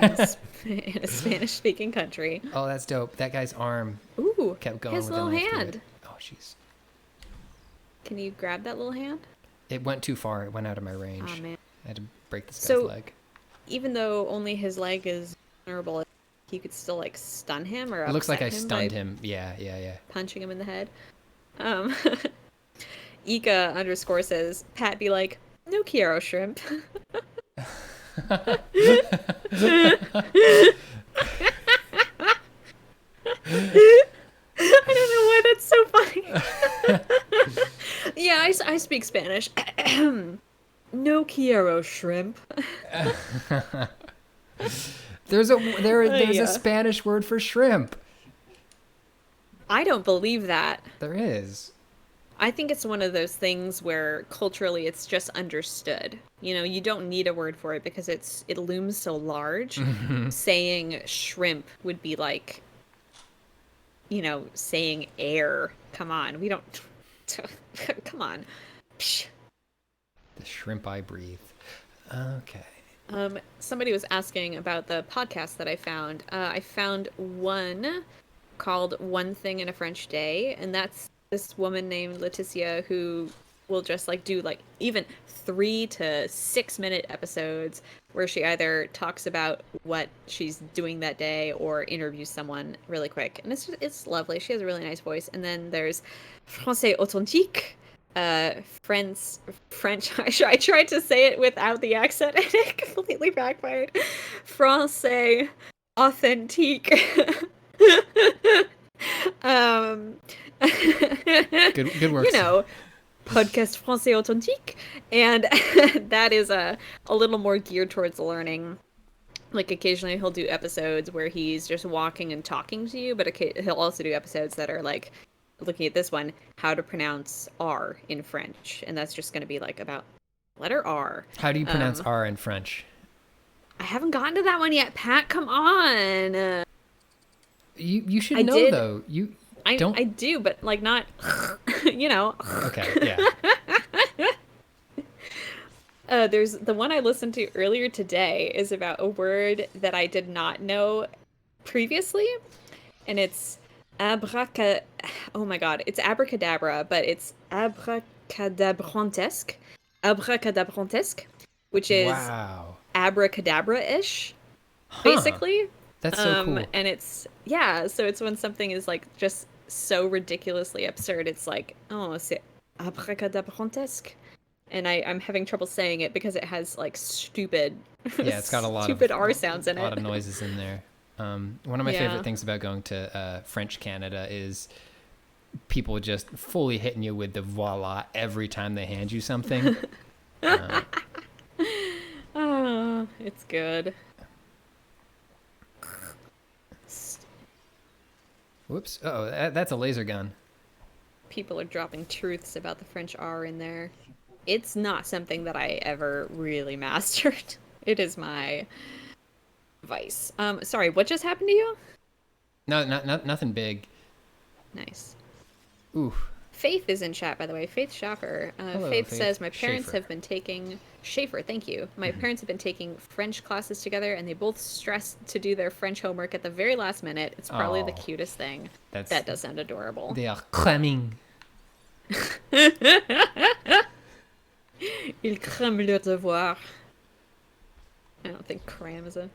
in a Spanish-speaking country. Oh, that's dope. That guy's arm Ooh, kept going his with little the knife through hand. it. Oh, jeez. Can you grab that little hand? It went too far. It went out of my range. Oh, man. I had to break this guy's So- leg. Even though only his leg is vulnerable, you could still like stun him or It looks like I upset him stunned by him. Yeah. punching him in the head. Ika _ says, Pat be like, no Kiaro shrimp. I don't know why that's so funny. Yeah, I speak Spanish. No Kiaro shrimp. There's a Spanish word for shrimp. I don't believe that. There is. I think it's one of those things where culturally it's just understood. You don't need a word for it because it looms so large. Saying shrimp would be like, saying air. Come on, we don't. Come on. Psh. The shrimp I breathe. Okay. Somebody was asking about the podcast that I found. I found one called One Thing in a French Day, and that's this woman named Leticia who will just like do like even 3 to 6 minute episodes where she either talks about what she's doing that day or interviews someone really quick, and it's lovely. She has a really nice voice. And then there's Français Authentique, French. I tried to say it without the accent and it completely backfired. Français Authentique. Good work. Podcast Français Authentique, and that is a little more geared towards learning. Like occasionally he'll do episodes where he's just walking and talking to you, but he'll also do episodes that are like, looking at this one, how to pronounce R in French, and that's just going to be like about letter R. How do you pronounce R in French? I haven't gotten to that one yet, Pat. Come on. You should know though. I do, but like not. Okay. Yeah. There's the one I listened to earlier today is about a word that I did not know previously, and it's oh my god, it's abracadabra, but it's abracadabrantesque, which is abracadabra-ish, basically. That's so cool. And it's so it's when something is like just so ridiculously absurd, it's like, oh, c'est abracadabrantesque. And I'm having trouble saying it because it has like stupid it's got a lot stupid of R sounds in it. A lot of noises in there. One of my favorite things about going to French Canada is people just fully hitting you with the voila every time they hand you something. Oh, it's good. Whoops. Oh, that's a laser gun. People are dropping truths about the French R in there. It's not something that I ever really mastered. It is my vice. Sorry, what just happened to you? No, nothing big. Nice. Ooh. Faith is in chat, by the way. Faith Schaffer. Hello, Faith Faith says, my parents Schaefer. have been taking... Schaefer, thank you. My parents have been taking French classes together, and they both stressed to do their French homework at the very last minute. It's probably the cutest thing. That does sound adorable. They are cramming. Ils crament leur devoir. I don't think cram is a...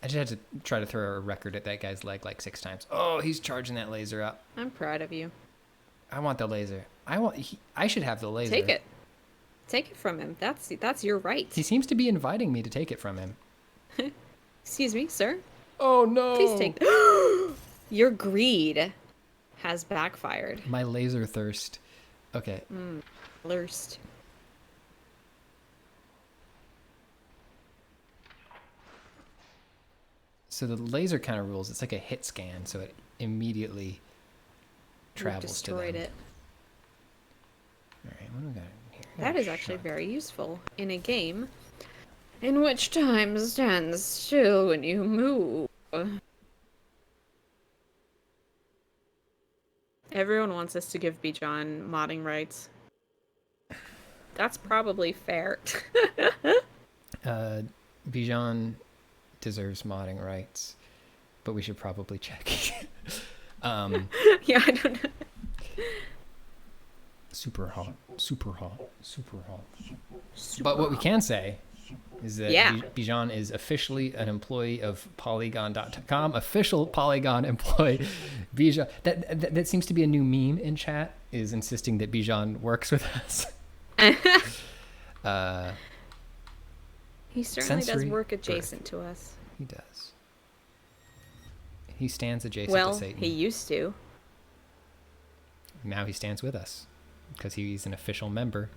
I just had to try to throw a record at that guy's leg like 6 times. Oh, he's charging that laser up. I'm proud of you. I want the laser. I should have the laser. Take it. Take it from him. That's your right. He seems to be inviting me to take it from him. Excuse me, sir? Oh, no. Please take... Your greed has backfired. My laser thirst. Okay. Lurst. So the laser kind of rules. It's like a hit scan, so it immediately travels to them. Destroyed it. All right, what do we got here? That is actually very useful in a game in which time stands still when you move. Everyone wants us to give Bijan modding rights. That's probably fair. Bijan deserves modding rights, but we should probably check. Yeah, I don't know. Super hot. But what we can say is that Bijan is officially an employee of Polygon.com, official Polygon employee. Bijan, that seems to be a new meme in chat, is insisting that Bijan works with us. He certainly does work adjacent to us. He does. He stands adjacent to Satan. He used to. Now he stands with us because he's an official member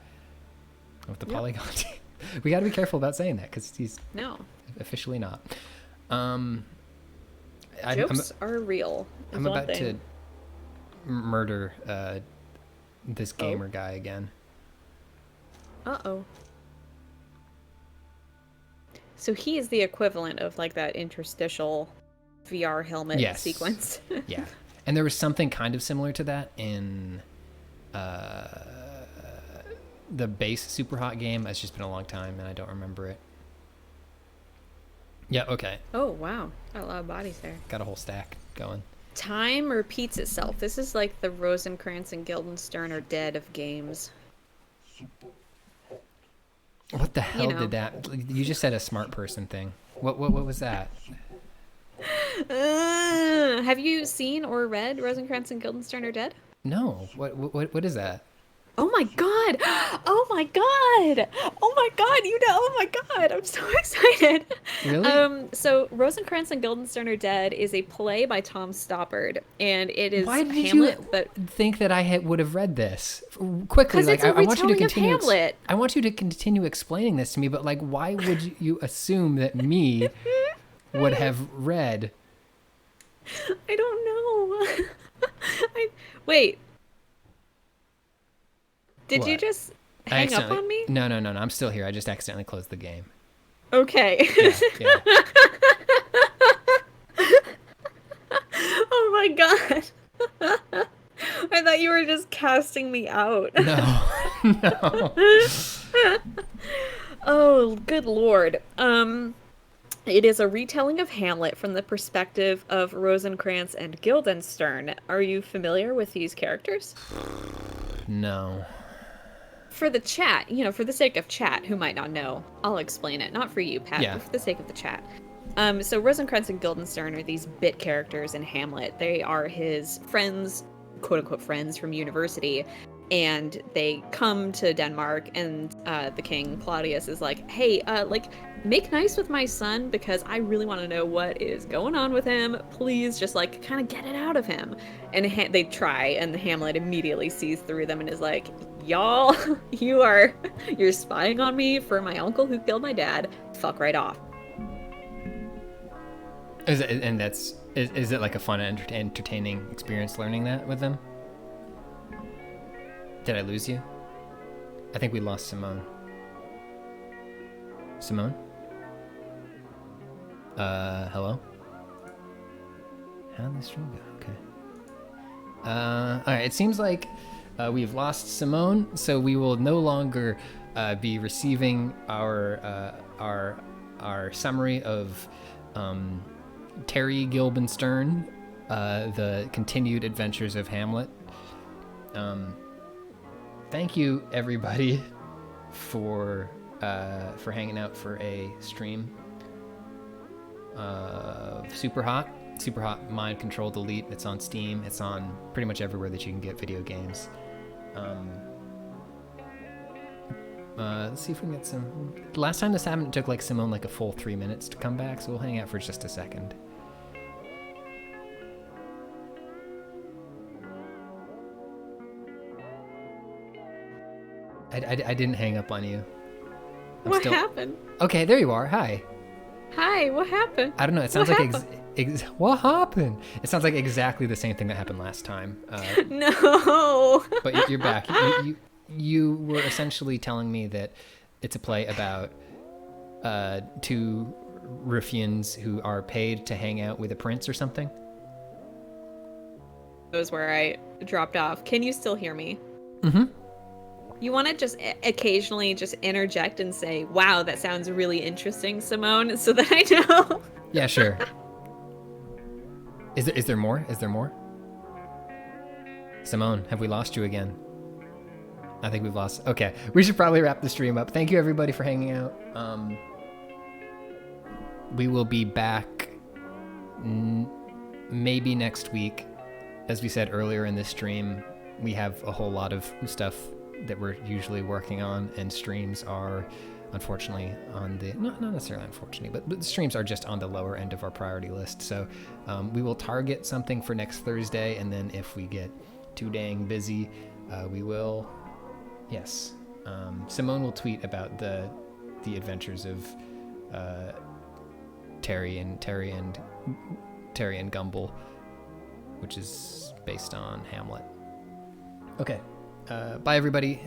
of the Polygon team. We got to be careful about saying that because he's officially not. Jokes are real. I'm about to murder this gamer guy again. Uh-oh. So he is the equivalent of like that interstitial VR helmet sequence. Yeah. And there was something kind of similar to that in the base Super Hot game. It's just been a long time and I don't remember it. Yeah, okay. Oh, wow. Got a lot of bodies there. Got a whole stack going. Time repeats itself. This is like the Rosencrantz and Guildenstern are dead of games. What the hell did that... You just said a smart person thing. What was that? Have you seen or read Rosencrantz and Guildenstern are dead? No. What is that? Oh my god! Oh my god! Oh my god! You know! Oh my god! I'm so excited. Really? So Rosencrantz and Guildenstern are dead is a play by Tom Stoppard, and it is Why did Hamlet, you but think that I would have read this quickly? Like, it's a I want you to continue. Hamlet. I want you to continue explaining this to me, but like, why would you assume that me would have read? I don't know. Wait. Did you just hang up on me? No. I'm still here. I just accidentally closed the game. Okay. Yeah. Oh my god. I thought you were just casting me out. No. Oh, good lord. It is a retelling of Hamlet from the perspective of Rosencrantz and Guildenstern. Are you familiar with these characters? No. For the chat, for the sake of chat, who might not know, I'll explain it. Not for you, Pat, but for the sake of the chat. So Rosencrantz and Guildenstern are these bit characters in Hamlet. They are his friends, quote-unquote friends from university, and they come to Denmark, and the king Claudius is like, hey, like, make nice with my son because I really want to know what is going on with him. Please just like kind of get it out of him. And they try, and Hamlet immediately sees through them and is like, y'all, you're spying on me for my uncle who killed my dad. Fuck right off. Is it like a fun and entertaining experience learning that with them? Did I lose you? I think we lost Simone. Simone? Hello? How did this room go? Okay. Alright, it seems like we've lost Simone, so we will no longer be receiving our summary of Terry Guildenstern, the continued adventures of Hamlet. Thank you, everybody, for hanging out for a stream of Super Hot Mind Control Delete. It's on Steam. It's on pretty much everywhere that you can get video games. Let's see if we can get some. Last time this happened, it took like Simone like a full 3 minutes to come back, so we'll hang out for just a second. I didn't hang up on you. What happened? Okay, there you are. Hi. Hi, what happened? I don't know. It sounds what happened? It sounds like exactly the same thing that happened last time. No. But you're back. You were essentially telling me that it's a play about two ruffians who are paid to hang out with a prince or something. That was where I dropped off. Can you still hear me? Mm-hmm. You want to just occasionally just interject and say, wow, that sounds really interesting, Simone, so that I know. Yeah, sure. Is there more? Is there more? Simone, have we lost you again? I think we've lost. Okay, we should probably wrap the stream up. Thank you, everybody, for hanging out. We will be back maybe next week. As we said earlier in this stream, we have a whole lot of stuff that we're usually working on, and streams are unfortunately on the not necessarily unfortunately, but the streams are just on the lower end of our priority list. So we will target something for next Thursday, and then if we get too dang busy, we will. Yes, Simone will tweet about the adventures of Terry and Gumble, which is based on Hamlet. Okay. Bye, everybody.